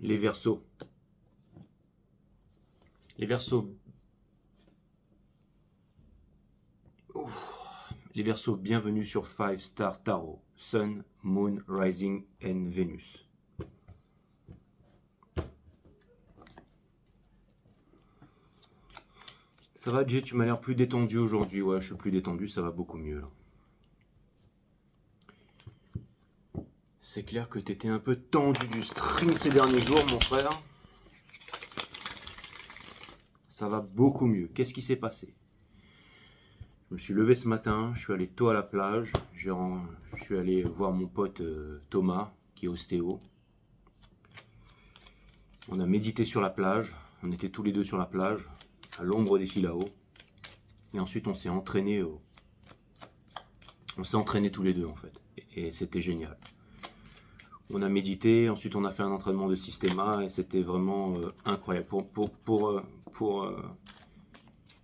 Les Verseaux. Les Verseaux. Les Verseaux, bienvenue sur 5 Star Tarot. Sun, Moon, Rising and Venus. Ça va, Jay, tu m'as l'air plus détendu aujourd'hui. Ouais, je suis plus détendu, ça va beaucoup mieux là. C'est clair que tu étais un peu tendu du stream ces derniers jours, mon frère. Ça va beaucoup mieux. Qu'est-ce qui s'est passé? Je me suis levé ce matin, je suis allé tôt à la plage. Je suis allé voir mon pote Thomas, qui est ostéo. On a médité sur la plage. On était tous les deux sur la plage, à l'ombre des filao. Et ensuite, on s'est entraîné. On s'est entraîné tous les deux, en fait. Et c'était génial. On a médité, ensuite on a fait un entraînement de systéma et c'était vraiment incroyable.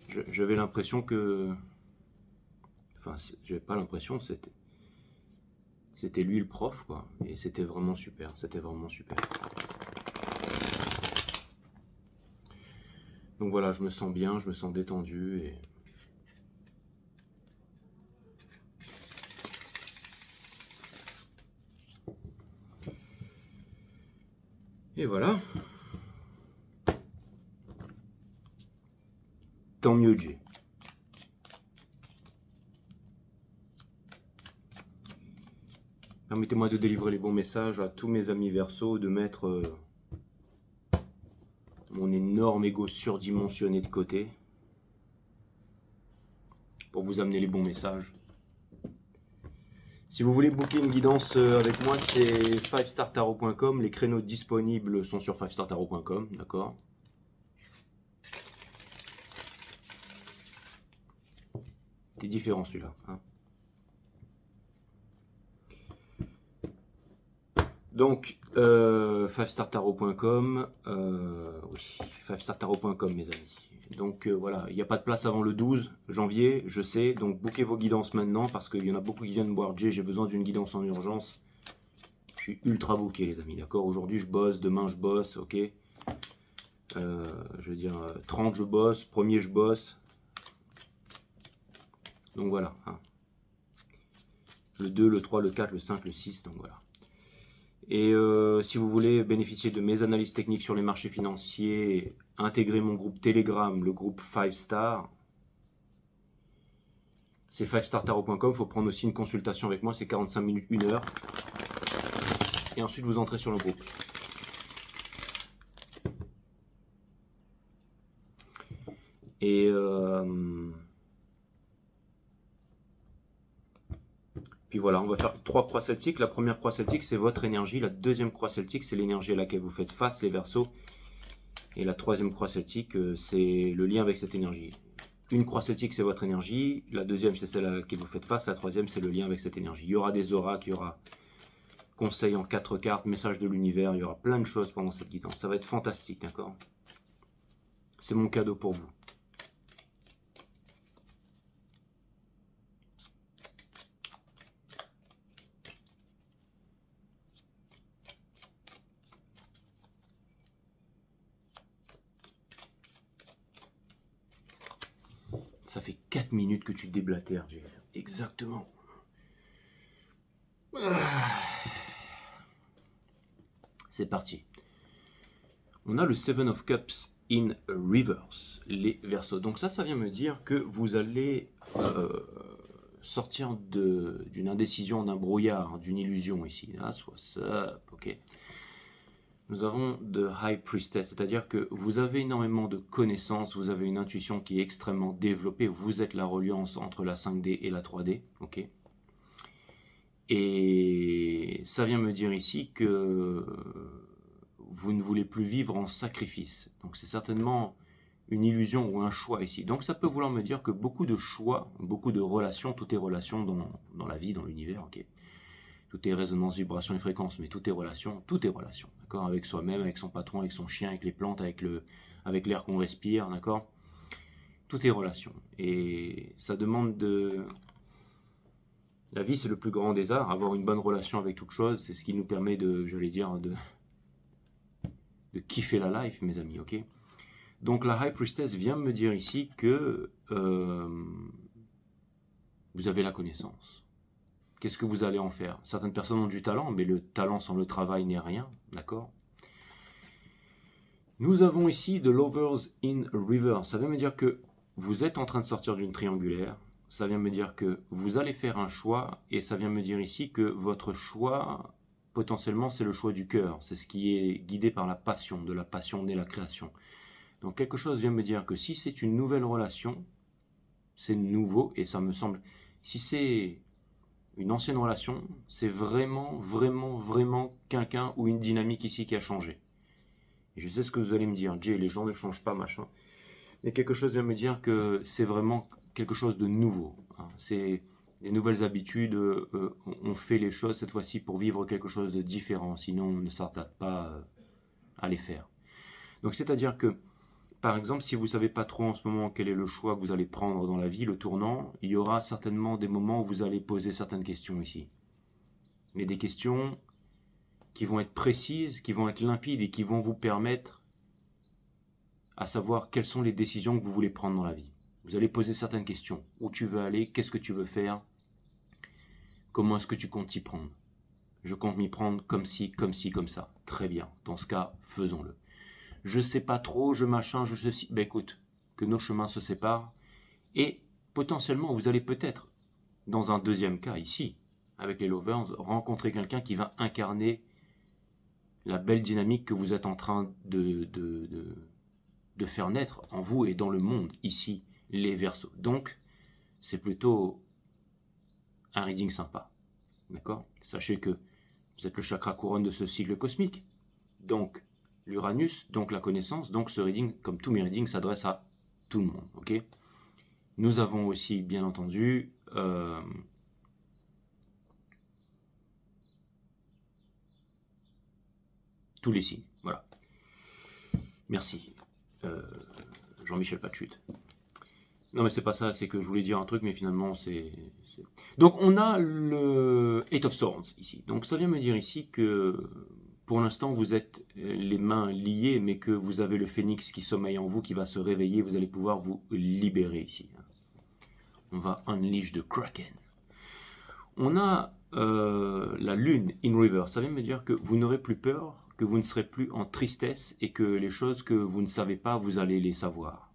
J'avais l'impression que... Enfin, j'avais pas l'impression, c'était lui le prof, quoi. Et c'était vraiment super, c'était vraiment super. Donc voilà, je me sens bien, je me sens détendu et... Et voilà. Tant mieux, Jay. Permettez-moi de délivrer les bons messages à tous mes amis Verseaux, de mettre mon énorme ego surdimensionné de côté pour vous amener les bons messages. Si vous voulez booker une guidance avec moi, c'est 5startarot.com. Les créneaux disponibles sont sur 5startarot.com, d'accord? C'est différent celui-là. Hein. Donc, 5startarot.com. Oui, 5startarot.com, mes amis. Donc voilà, il n'y a pas de place avant le 12 janvier, je sais. Donc booquez vos guidances maintenant parce qu'il y en a beaucoup qui viennent me voir. J'ai besoin d'une guidance en urgence. Je suis ultra booké, les amis, d'accord? Aujourd'hui, je bosse, demain, je bosse, ok? Je veux dire, 30, je bosse, 1er, je bosse. Donc voilà. Hein. Le 2, le 3, le 4, le 5, le 6, donc voilà. Et si vous voulez bénéficier de mes analyses techniques sur les marchés financiers, intégrer mon groupe Telegram, le groupe 5 Star, c'est 5startarot.com. Il faut prendre aussi une consultation avec moi, c'est 45 minutes, 1 heure. Et ensuite, vous entrez sur le groupe. Et puis voilà, on va faire 3 croix celtiques. La première croix celtique, c'est votre énergie. La deuxième croix celtique, c'est l'énergie à laquelle vous faites face, les Verseaux. Et la troisième croix celtique, c'est le lien avec cette énergie. Une croix celtique, c'est votre énergie. La deuxième, c'est celle à laquelle vous faites face. La troisième, c'est le lien avec cette énergie. Il y aura des oracles, il y aura conseils en 4 cartes, messages de l'univers. Il y aura plein de choses pendant cette guidance. Ça va être fantastique, d'accord? C'est mon cadeau pour vous. Ça fait 4 minutes que tu déblatères, Jay. Exactement. C'est parti. On a le 7 of Cups in reverse, les Verseaux. Donc ça vient me dire que vous allez sortir d'une indécision, d'un brouillard, d'une illusion ici. That's what's up, ok. Nous avons de High Priestess, c'est-à-dire que vous avez énormément de connaissances, vous avez une intuition qui est extrêmement développée, vous êtes la reliance entre la 5D et la 3D, ok. Et ça vient me dire ici que vous ne voulez plus vivre en sacrifice. Donc c'est certainement une illusion ou un choix ici. Donc ça peut vouloir me dire que beaucoup de choix, beaucoup de relations, tout est relation dans la vie, dans l'univers, ok. Tout est résonance, vibration et fréquence, mais tout est relation, d'accord, avec soi-même, avec son patron, avec son chien, avec les plantes, avec l'air qu'on respire, d'accord. Tout est relation. Et ça demande de... La vie, c'est le plus grand des arts. Avoir une bonne relation avec toute chose, c'est ce qui nous permet de, j'allais dire, kiffer la life, mes amis, ok? Donc la High Priestess vient me dire ici que vous avez la connaissance. Qu'est-ce que vous allez en faire? Certaines personnes ont du talent, mais le talent sans le travail n'est rien, d'accord? Nous avons ici The Lovers in Reverse. Ça veut me dire que vous êtes en train de sortir d'une triangulaire. Ça vient me dire que vous allez faire un choix, et ça vient me dire ici que votre choix, potentiellement, c'est le choix du cœur. C'est ce qui est guidé par la passion. De la passion naît la création. Donc quelque chose vient me dire que si c'est une nouvelle relation, c'est nouveau, et ça me semble... Si c'est une ancienne relation, c'est vraiment, vraiment, vraiment quelqu'un ou une dynamique ici qui a changé. Et je sais ce que vous allez me dire, Jay, les gens ne changent pas, machin. Mais quelque chose vient me dire que c'est vraiment quelque chose de nouveau. Hein. C'est des nouvelles habitudes, on fait les choses cette fois-ci pour vivre quelque chose de différent, sinon on ne s'attarde pas à les faire. Donc c'est-à-dire que, par exemple, si vous ne savez pas trop en ce moment quel est le choix que vous allez prendre dans la vie, le tournant, il y aura certainement des moments où vous allez poser certaines questions ici. Mais des questions qui vont être précises, qui vont être limpides et qui vont vous permettre à savoir quelles sont les décisions que vous voulez prendre dans la vie. Vous allez poser certaines questions. Où tu veux aller? Qu'est-ce que tu veux faire? Comment est-ce que tu comptes t'y prendre? Je compte m'y prendre comme ci, comme ci, comme ça. Très bien. Dans ce cas, faisons-le. Je sais pas trop, je machin, je ceci. Ben écoute, que nos chemins se séparent. Et potentiellement, vous allez peut-être, dans un deuxième cas ici, avec les Lovers, rencontrer quelqu'un qui va incarner la belle dynamique que vous êtes en train de faire naître en vous et dans le monde, ici, les Verseaux. Donc, c'est plutôt un reading sympa. D'accord? Sachez que vous êtes le chakra couronne de ce cycle cosmique. Donc, l'Uranus, donc la connaissance, donc ce reading, comme tous mes readings, s'adresse à tout le monde. Ok? Nous avons aussi, bien entendu, tous les signes. Voilà. Merci. Jean-Michel Pachut. Non mais c'est pas ça, c'est que je voulais dire un truc, mais finalement c'est... Donc on a le Eight of Swords ici. Donc ça vient me dire ici que pour l'instant vous êtes les mains liées, mais que vous avez le phénix qui sommeille en vous, qui va se réveiller, vous allez pouvoir vous libérer ici. On va unleash the Kraken. On a la lune in reverse. Ça vient me dire que vous n'aurez plus peur, que vous ne serez plus en tristesse et que les choses que vous ne savez pas, vous allez les savoir.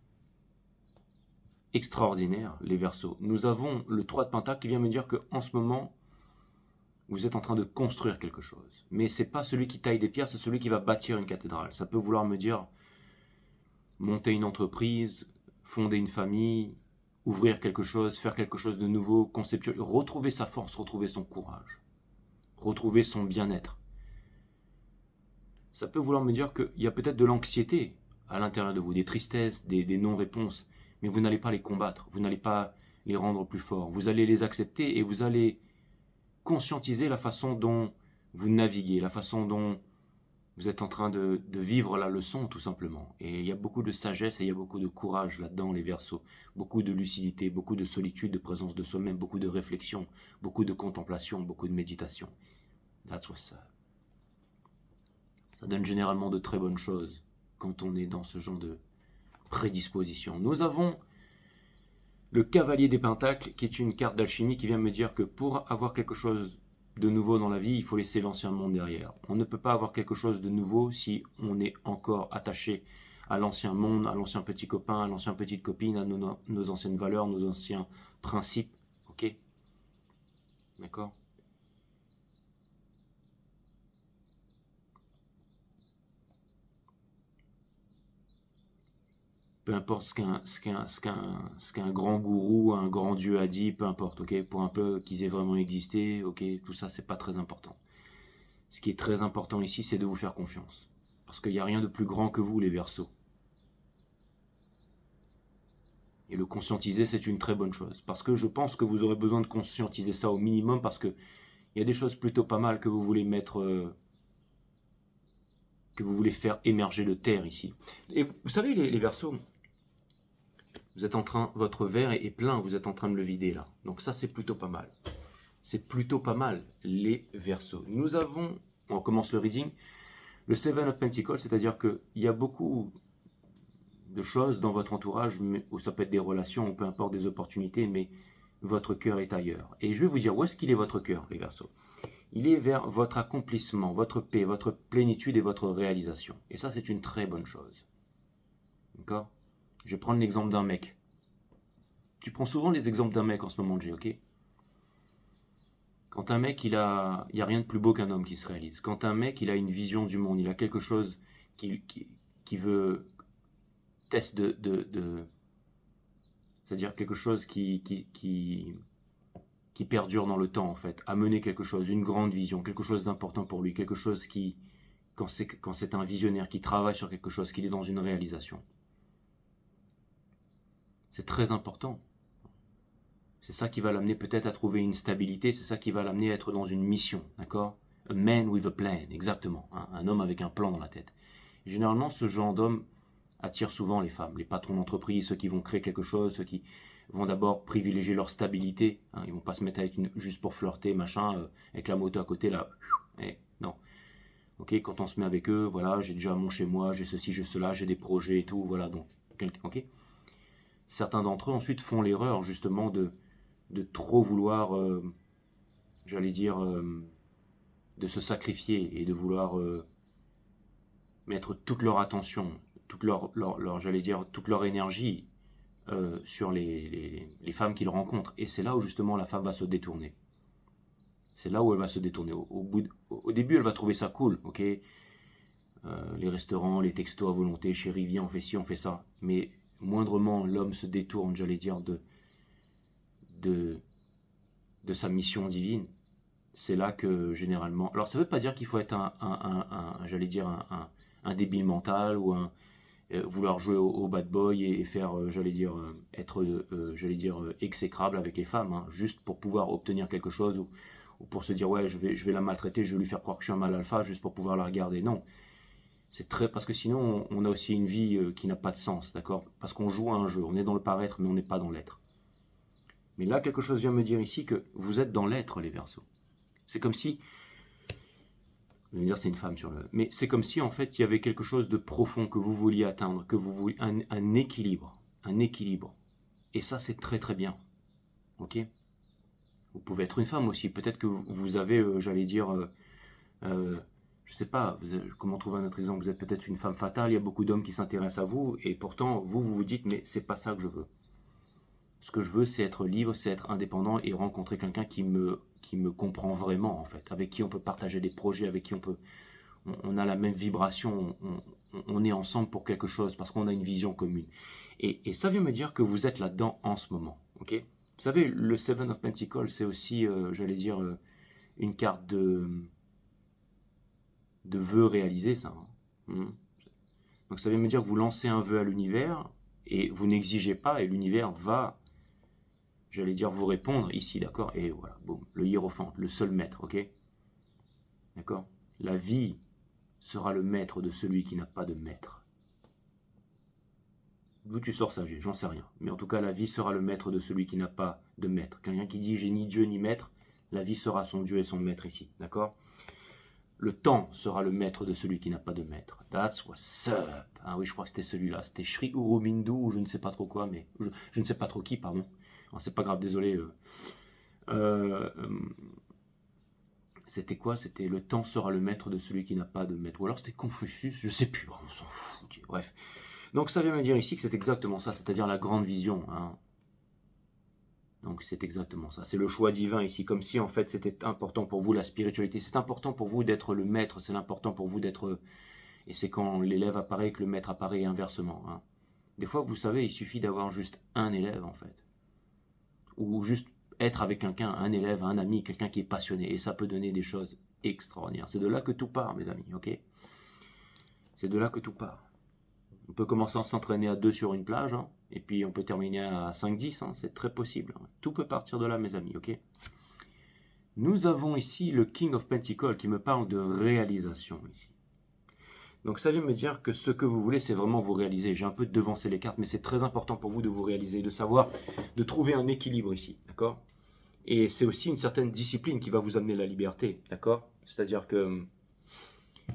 Extraordinaire, les Verseaux. Nous avons le 3 de Pentacle qui vient me dire qu'en ce moment, vous êtes en train de construire quelque chose. Mais ce n'est pas celui qui taille des pierres, c'est celui qui va bâtir une cathédrale. Ça peut vouloir me dire monter une entreprise, fonder une famille, ouvrir quelque chose, faire quelque chose de nouveau, conceptuel, retrouver sa force, retrouver son courage, retrouver son bien-être. Ça peut vouloir me dire qu'il y a peut-être de l'anxiété à l'intérieur de vous, des tristesses, des non-réponses, mais vous n'allez pas les combattre, vous n'allez pas les rendre plus forts. Vous allez les accepter et vous allez conscientiser la façon dont vous naviguez, la façon dont vous êtes en train de vivre la leçon, tout simplement. Et il y a beaucoup de sagesse et il y a beaucoup de courage là-dedans, les Verseaux. Beaucoup de lucidité, beaucoup de solitude, de présence de soi-même, beaucoup de réflexion, beaucoup de contemplation, beaucoup de méditation. That's what's up. Ça donne généralement de très bonnes choses quand on est dans ce genre de prédisposition. Nous avons le Cavalier des Pentacles, qui est une carte d'alchimie qui vient me dire que pour avoir quelque chose de nouveau dans la vie, il faut laisser l'ancien monde derrière. On ne peut pas avoir quelque chose de nouveau si on est encore attaché à l'ancien monde, à l'ancien petit copain, à l'ancienne petite copine, à nos anciennes valeurs, nos anciens principes. Ok? D'accord? Peu importe ce qu'un grand gourou, un grand dieu a dit, peu importe, ok, pour un peu qu'ils aient vraiment existé, ok, tout ça c'est pas très important. Ce qui est très important ici, c'est de vous faire confiance. Parce qu'il n'y a rien de plus grand que vous, les Verseaux. Et le conscientiser, c'est une très bonne chose. Parce que je pense que vous aurez besoin de conscientiser ça au minimum, parce que il y a des choses plutôt pas mal que vous voulez mettre... que vous voulez faire émerger de terre ici. Et vous savez, les Verseaux, vous êtes en train, votre verre est plein, vous êtes en train de le vider là. Donc ça, c'est plutôt pas mal. C'est plutôt pas mal, les Verseaux. Nous avons, on commence le reading, Le Seven of Pentacles, c'est-à-dire qu'il y a beaucoup de choses dans votre entourage, où ça peut être des relations, ou peu importe, des opportunités, mais votre cœur est ailleurs. Et je vais vous dire, où est-ce qu'il est votre cœur, les Verseaux? Il est vers votre accomplissement, votre paix, votre plénitude et votre réalisation. Et ça, c'est une très bonne chose. D'accord? Je vais prendre l'exemple d'un mec. Tu prends souvent les exemples d'un mec en ce moment, Jay, ok? Quand un mec, il a rien de plus beau qu'un homme qui se réalise. Quand un mec, il a une vision du monde, il a quelque chose qui veut test c'est-à-dire quelque chose qui perdure dans le temps, en fait, amener quelque chose, une grande vision, quelque chose d'important pour lui, quelque chose quand c'est un visionnaire qui travaille sur quelque chose, qu'il est dans une réalisation. C'est très important. C'est ça qui va l'amener peut-être à trouver une stabilité, c'est ça qui va l'amener à être dans une mission, d'accord? A man with a plan, exactement, hein, un homme avec un plan dans la tête. Et généralement, ce genre d'homme attire souvent les femmes, les patrons d'entreprise, ceux qui vont créer quelque chose, ceux qui vont d'abord privilégier leur stabilité, hein, ils vont pas se mettre avec juste pour flirter, machin, avec la moto à côté, là, non. Ok, quand on se met avec eux, voilà, j'ai déjà mon chez moi, j'ai ceci, j'ai cela, j'ai des projets et tout, voilà, donc, ok. Certains d'entre eux ensuite font l'erreur justement de trop vouloir, j'allais dire, de se sacrifier et de vouloir mettre toute leur attention, toute j'allais dire, toute leur énergie sur les femmes qu'ils rencontrent. Et c'est là où justement la femme va se détourner. C'est là où elle va se détourner. Au début, elle va trouver ça cool, ok? Les restaurants, les textos à volonté, chérie, viens, on fait ci, on fait ça. Mais moindrement, l'homme se détourne, j'allais dire, de sa mission divine. C'est là que généralement... Alors ça ne veut pas dire qu'il faut être j'allais dire, un débile mental ou vouloir jouer au bad boy et faire, j'allais dire, être, j'allais dire, exécrable avec les femmes, hein, juste pour pouvoir obtenir quelque chose ou pour se dire ouais je vais la maltraiter, je vais lui faire croire que je suis un mal alpha juste pour pouvoir la regarder. Non, c'est très parce que sinon on a aussi une vie qui n'a pas de sens, d'accord? Parce qu'on joue à un jeu, on est dans le paraître mais on n'est pas dans l'être. Mais là quelque chose vient me dire ici que vous êtes dans l'être, les Verseaux. C'est comme si, je vais dire c'est une femme sur le, mais c'est comme si en fait il y avait quelque chose de profond que vous vouliez atteindre, que vous vouliez un équilibre, Et ça c'est très très bien, ok? Vous pouvez être une femme aussi, peut-être que vous avez, j'allais dire, je sais pas, comment trouver un autre exemple? Vous êtes peut-être une femme fatale, il y a beaucoup d'hommes qui s'intéressent à vous, et pourtant vous vous dites mais c'est pas ça que je veux. Ce que je veux, c'est être libre, c'est être indépendant et rencontrer quelqu'un qui me comprend vraiment, en fait, avec qui on peut partager des projets, avec qui on a la même vibration, on est ensemble pour quelque chose, parce qu'on a une vision commune. Et ça vient me dire que vous êtes là-dedans en ce moment, ok? Vous savez, le Seven of Pentacles, c'est aussi, j'allais dire, une carte de vœux réalisés, ça. Hein. Donc ça vient me dire que vous lancez un vœu à l'univers, et vous n'exigez pas, et l'univers va, j'allais dire, vous répondre ici, d'accord? Et voilà, boum, le hiérophante, le seul maître, ok? D'accord? La vie sera le maître de celui qui n'a pas de maître. D'où tu sors ça, j'en sais rien. Mais en tout cas, la vie sera le maître de celui qui n'a pas de maître. Quelqu'un qui dit j'ai ni Dieu ni maître, la vie sera son Dieu et son maître ici, d'accord? Le temps sera le maître de celui qui n'a pas de maître. That's what's up. Ah oui, je crois que c'était celui-là. C'était Sri Aurobindo ou je ne sais pas trop quoi, mais je ne sais pas trop qui, pardon. C'est pas grave, désolé. C'était quoi? C'était le temps sera le maître de celui qui n'a pas de maître. Ou alors c'était Confucius, je sais plus, on s'en fout. Bref. Donc ça vient me dire ici que c'est exactement ça, c'est-à-dire la grande vision. Hein. Donc c'est exactement ça. C'est le choix divin ici, comme si en fait c'était important pour vous la spiritualité. C'est important pour vous d'être le maître, c'est important pour vous d'être... Et c'est quand l'élève apparaît que le maître apparaît et inversement. Hein. Des fois, vous savez, il suffit d'avoir juste un élève en fait. Ou juste être avec quelqu'un, un élève, un ami, quelqu'un qui est passionné. Et ça peut donner des choses extraordinaires. C'est de là que tout part, mes amis, ok? C'est de là que tout part. On peut commencer à s'entraîner à 2 sur une plage, hein, et puis on peut terminer à 5-10, hein, c'est très possible. Hein. Tout peut partir de là, mes amis, ok? Nous avons ici le King of Pentacles qui me parle de réalisation ici. Donc ça vient me dire que ce que vous voulez, c'est vraiment vous réaliser. J'ai un peu devancé les cartes, mais c'est très important pour vous de vous réaliser, de savoir, de trouver un équilibre ici, d'accord? Et c'est aussi une certaine discipline qui va vous amener la liberté, d'accord? C'est-à-dire que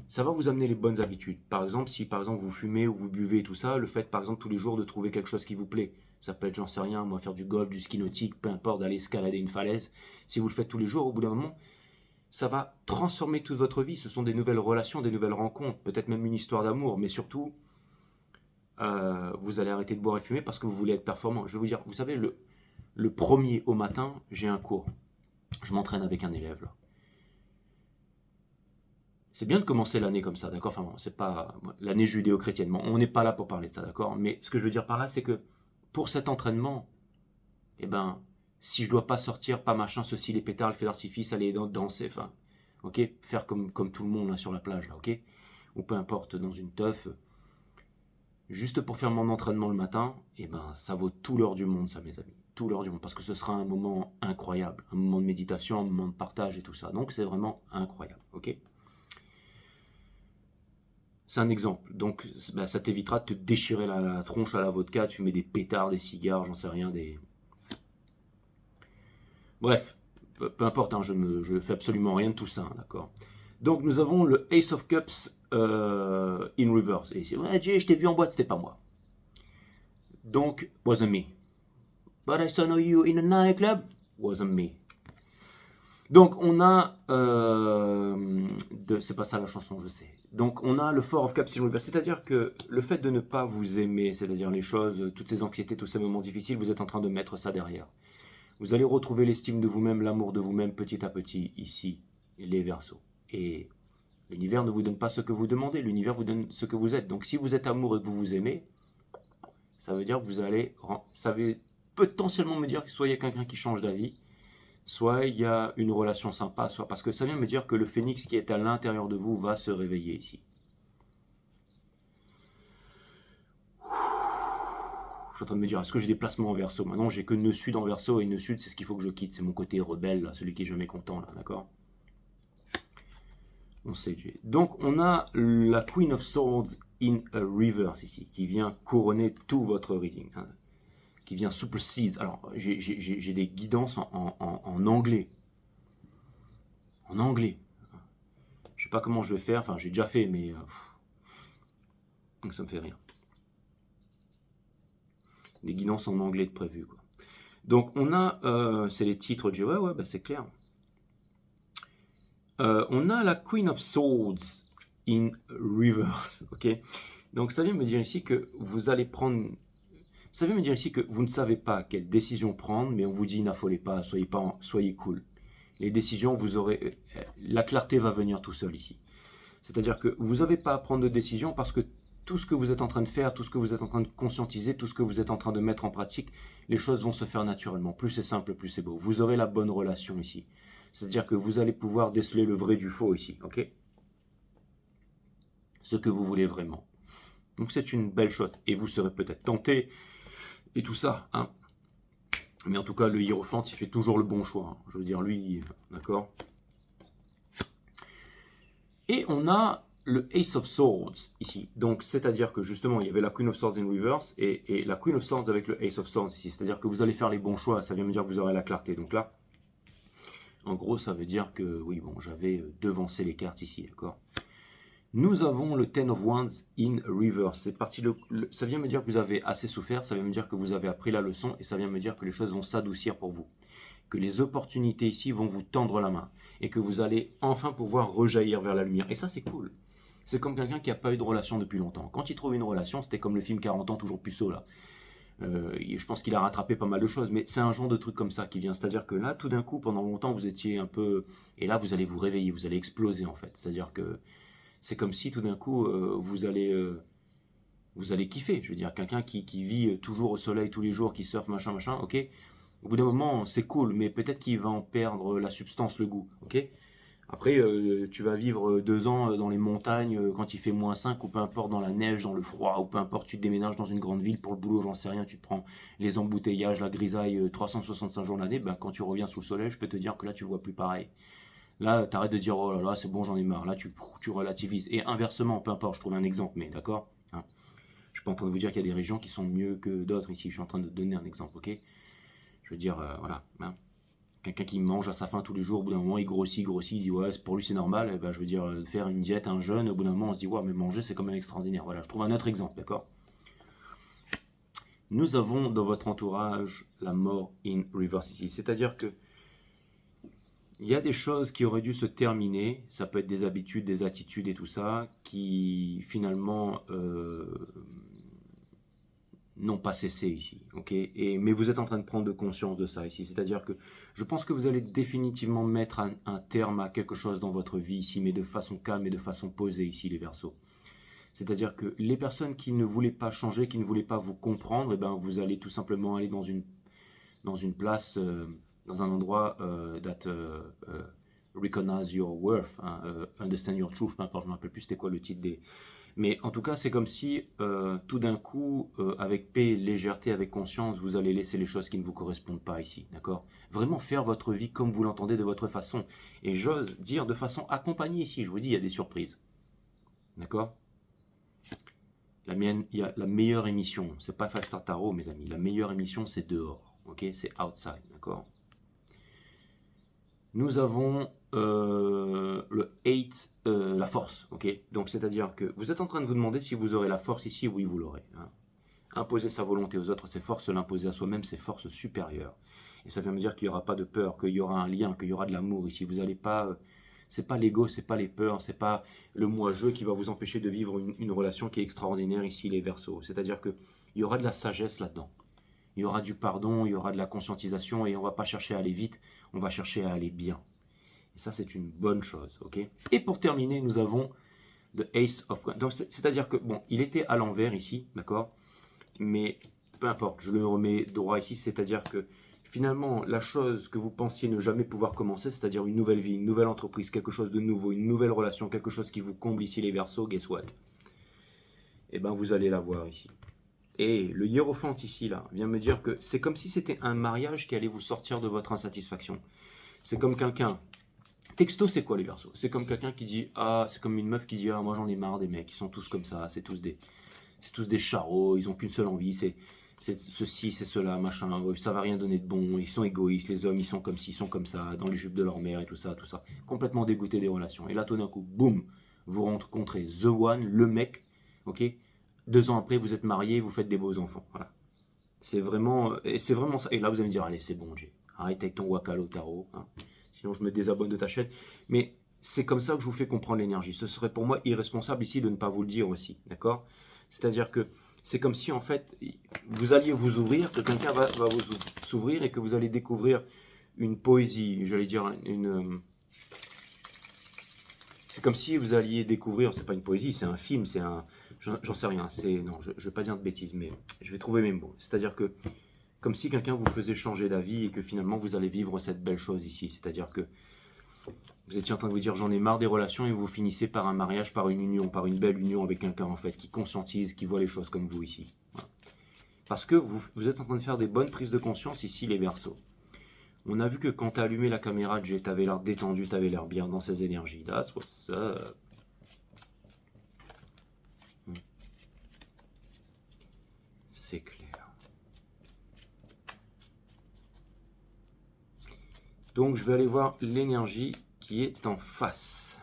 ça va vous amener les bonnes habitudes. Par exemple, si par exemple vous fumez ou vous buvez tout ça, le fait par exemple tous les jours de trouver quelque chose qui vous plaît. Ça peut être, j'en sais rien, moi faire du golf, du ski nautique, peu importe, d'aller escalader une falaise. Si vous le faites tous les jours, au bout d'un moment, ça va transformer toute votre vie. Ce sont des nouvelles relations, des nouvelles rencontres, peut-être même une histoire d'amour, mais surtout, vous allez arrêter de boire et fumer parce que vous voulez être performant. Je vais vous dire, vous savez, le premier au matin, j'ai un cours. Je m'entraîne avec un élève là. C'est bien de commencer l'année comme ça, d'accord? Enfin bon, c'est pas l'année judéo-chrétienne. Bon, on n'est pas là pour parler de ça, d'accord? Mais ce que je veux dire par là, c'est que pour cet entraînement, eh ben, si je dois pas sortir, pas machin, ceci, les pétards, le feu d'artifice, aller danser, enfin, ok? Faire comme tout le monde là sur la plage, là, ok? Ou peu importe, dans une teuf, juste pour faire mon entraînement le matin, eh ben, ça vaut tout l'or du monde, ça, mes amis. Tout l'or du monde, parce que ce sera un moment incroyable, un moment de méditation, un moment de partage et tout ça. Donc, c'est vraiment incroyable, ok? C'est un exemple. Donc, bah, ça t'évitera de te déchirer la tronche à la vodka, tu mets des pétards, des cigares, j'en sais rien, des... Bref, peu importe, hein, je fais absolument rien de tout ça, hein, d'accord. Donc, nous avons le Ace of Cups in reverse. Et c'est ouais, Jay, je t'ai vu en boîte, c'était pas moi. Donc, wasn't me. But I saw you in a nightclub, wasn't me. Donc, on a... c'est pas ça la chanson, je sais. Donc, on a le Four of Cups in reverse. C'est-à-dire que le fait de ne pas vous aimer, c'est-à-dire les choses, toutes ces anxiétés, tous ces moments difficiles, vous êtes en train de mettre ça derrière. Vous allez retrouver l'estime de vous-même, l'amour de vous-même petit à petit, ici, les Verseaux. Et l'univers ne vous donne pas ce que vous demandez, l'univers vous donne ce que vous êtes. Donc, si vous êtes amoureux et que vous vous aimez, ça veut dire que vous allez... Ça veut potentiellement me dire que soyez quelqu'un qui change d'avis, soit il y a une relation sympa, soit parce que ça vient me dire que le phénix qui est à l'intérieur de vous va se réveiller ici. Je suis en train de me dire, est-ce que j'ai des placements en verso? Maintenant, j'ai que nœud sud en verso, et nœud sud, c'est ce qu'il faut que je quitte. C'est mon côté rebelle, là, celui qui est jamais content, là, d'accord? On sait. Donc, on a la Queen of Swords in a reverse ici, qui vient couronner tout votre reading, hein, qui vient supersede. Alors, j'ai des guidances en anglais. En anglais. Je sais pas comment je vais faire, enfin, j'ai déjà fait, mais ça me fait rire. Des guidances en anglais de prévu, quoi. Donc, on a, c'est les titres du ouais, bah, c'est clair. On a la Queen of Swords in reverse, ok? Donc, ça vient me dire ici que vous allez prendre... Ça vient me dire ici que vous ne savez pas quelle décision prendre, mais on vous dit n'affolez pas, soyez cool. Les décisions, vous aurez... La clarté va venir tout seul ici. C'est-à-dire que vous n'avez pas à prendre de décision parce que tout ce que vous êtes en train de faire, tout ce que vous êtes en train de conscientiser, tout ce que vous êtes en train de mettre en pratique, les choses vont se faire naturellement. Plus c'est simple, plus c'est beau. Vous aurez la bonne relation ici. C'est-à-dire que vous allez pouvoir déceler le vrai du faux ici, ok? Ce que vous voulez vraiment. Donc c'est une belle chose. Et vous serez peut-être tenté et tout ça, hein. Mais en tout cas, le hiérophante, il fait toujours le bon choix, hein. Je veux dire, lui, d'accord? Et on a le Ace of Swords ici. Donc, c'est-à-dire que justement, il y avait la Queen of Swords in reverse et la Queen of Swords avec le Ace of Swords ici. C'est-à-dire que vous allez faire les bons choix. Ça vient me dire que vous aurez la clarté. Donc là, en gros, ça veut dire que, oui, bon, j'avais devancé les cartes ici, d'accord? Nous avons le Ten of Wands in reverse. C'est parti. Ça vient me dire que vous avez assez souffert. Ça vient me dire que vous avez appris la leçon et ça vient me dire que les choses vont s'adoucir pour vous. Que les opportunités ici vont vous tendre la main et que vous allez enfin pouvoir rejaillir vers la lumière. Et ça, c'est cool. C'est comme quelqu'un qui n'a pas eu de relation depuis longtemps. Quand il trouve une relation, c'était comme le film 40 ans, toujours puceau, là. Je pense qu'il a rattrapé pas mal de choses, mais c'est un genre de truc comme ça qui vient. C'est-à-dire que là, tout d'un coup, pendant longtemps, vous étiez un peu... Et là, vous allez vous réveiller, vous allez exploser, en fait. C'est-à-dire que c'est comme si, tout d'un coup, vous allez kiffer. Je veux dire, quelqu'un qui vit toujours au soleil tous les jours, qui surfe, machin, machin, ok. Au bout d'un moment, c'est cool, mais peut-être qu'il va en perdre la substance, le goût, ok. Après, tu vas vivre 2 ans dans les montagnes quand il fait -5 ou peu importe dans la neige, dans le froid ou peu importe, tu te déménages dans une grande ville pour le boulot, j'en sais rien, tu te prends les embouteillages, la grisaille 365 jours l'année, ben, quand tu reviens sous le soleil, je peux te dire que là tu vois plus pareil. Là, tu arrêtes de dire oh là là, c'est bon, j'en ai marre. Là, tu relativises. Et inversement, peu importe, je trouve un exemple, mais d'accord, hein. Je suis pas en train de vous dire qu'il y a des régions qui sont mieux que d'autres ici, je suis en train de donner un exemple, ok. Je veux dire, voilà, hein. quelqu'un qui mange à sa faim tous les jours, au bout d'un moment il grossit, il dit ouais, pour lui c'est normal, et ben, je veux dire, faire une diète, un jeûne, au bout d'un moment on se dit ouais, mais manger c'est quand même extraordinaire. Voilà, je trouve un autre exemple, d'accord? Nous avons dans votre entourage la mort in reverse ici, c'est-à-dire que il y a des choses qui auraient dû se terminer, ça peut être des habitudes, des attitudes et tout ça, qui finalement n'ont pas cessé ici, ok? Mais vous êtes en train de prendre conscience de ça ici, c'est-à-dire que je pense que vous allez définitivement mettre un terme à quelque chose dans votre vie ici, mais de façon calme et de façon posée ici, les Verseaux. C'est-à-dire que les personnes qui ne voulaient pas changer, qui ne voulaient pas vous comprendre, eh ben, vous allez tout simplement aller dans une place, dans un endroit that recognize your worth, hein, understand your truth, peu importe, je ne me rappelle plus c'était quoi le titre des... Mais en tout cas, c'est comme si tout d'un coup, avec paix, légèreté, avec conscience, vous allez laisser les choses qui ne vous correspondent pas ici, d'accord? Vraiment faire votre vie comme vous l'entendez de votre façon. Et j'ose dire de façon accompagnée ici, je vous dis, il y a des surprises, d'accord? La mienne, il y a la meilleure émission, c'est pas Five Star Tarot, mes amis, la meilleure émission, c'est dehors, ok? C'est outside, d'accord? Nous avons le 8, la force, ok? Donc, c'est-à-dire que vous êtes en train de vous demander si vous aurez la force ici, oui, vous l'aurez. Hein. Imposer sa volonté aux autres, c'est force, l'imposer à soi-même, c'est force supérieure. Et ça vient me dire qu'il n'y aura pas de peur, qu'il y aura un lien, qu'il y aura de l'amour ici. Vous n'allez pas... c'est pas l'ego, c'est pas les peurs, c'est pas le moi-je qui va vous empêcher de vivre une relation qui est extraordinaire ici, les Verseaux. C'est-à-dire qu'il y aura de la sagesse là-dedans. Il y aura du pardon, il y aura de la conscientisation et on ne va pas chercher à aller vite, on va chercher à aller bien. Et ça, c'est une bonne chose, ok? Et pour terminer, nous avons The Ace of Wands. Donc, c'est-à-dire que, bon, il était à l'envers ici, d'accord? Mais peu importe, je le remets droit ici, c'est-à-dire que finalement, la chose que vous pensiez ne jamais pouvoir commencer, c'est-à-dire une nouvelle vie, une nouvelle entreprise, quelque chose de nouveau, une nouvelle relation, quelque chose qui vous comble ici les Verseaux, guess what? Eh bien, vous allez la voir ici. Et le hiérophante ici, là, vient me dire que c'est comme si c'était un mariage qui allait vous sortir de votre insatisfaction. C'est comme quelqu'un... Texto, c'est quoi les Verseaux? C'est comme quelqu'un qui dit, ah, c'est comme une meuf qui dit, ah, moi j'en ai marre des mecs, ils sont tous comme ça, c'est tous des charros, ils ont qu'une seule envie, c'est ceci, c'est cela, machin, ça va rien donner de bon, ils sont égoïstes, les hommes, ils sont comme ci, ils sont comme ça, dans les jupes de leur mère et tout ça, complètement dégoûté des relations. Et là, tout d'un coup, boum, vous rencontrez The One, le mec, ok? 2 ans après, vous êtes mariés, vous faites des beaux enfants, voilà. C'est vraiment ça. Et là, vous allez me dire, allez, c'est bon, Jay, arrête avec ton Wakalo Tarot, hein. Sinon je me désabonne de ta chaîne. Mais c'est comme ça que je vous fais comprendre l'énergie. Ce serait pour moi irresponsable ici de ne pas vous le dire aussi, d'accord? C'est-à-dire que c'est comme si en fait vous alliez vous ouvrir, que quelqu'un va vous s'ouvrir et que vous allez découvrir une poésie, j'allais dire c'est comme si vous alliez découvrir, c'est pas une poésie, c'est un film, c'est un... J'en sais rien, non, je vais pas dire de bêtises, mais je vais trouver mes mots. C'est-à-dire que comme si quelqu'un vous faisait changer d'avis et que finalement vous allez vivre cette belle chose ici. C'est-à-dire que vous étiez en train de vous dire j'en ai marre des relations et vous finissez par un mariage, par une union, par une belle union avec quelqu'un en fait qui conscientise, qui voit les choses comme vous ici. Voilà. Parce que vous êtes en train de faire des bonnes prises de conscience ici les Verseaux. On a vu que quand tu as allumé la caméra, Jay, tu avais l'air détendu, tu avais l'air bien dans ces énergies. That's what's up. C'est clair. Donc je vais aller voir l'énergie qui est en face.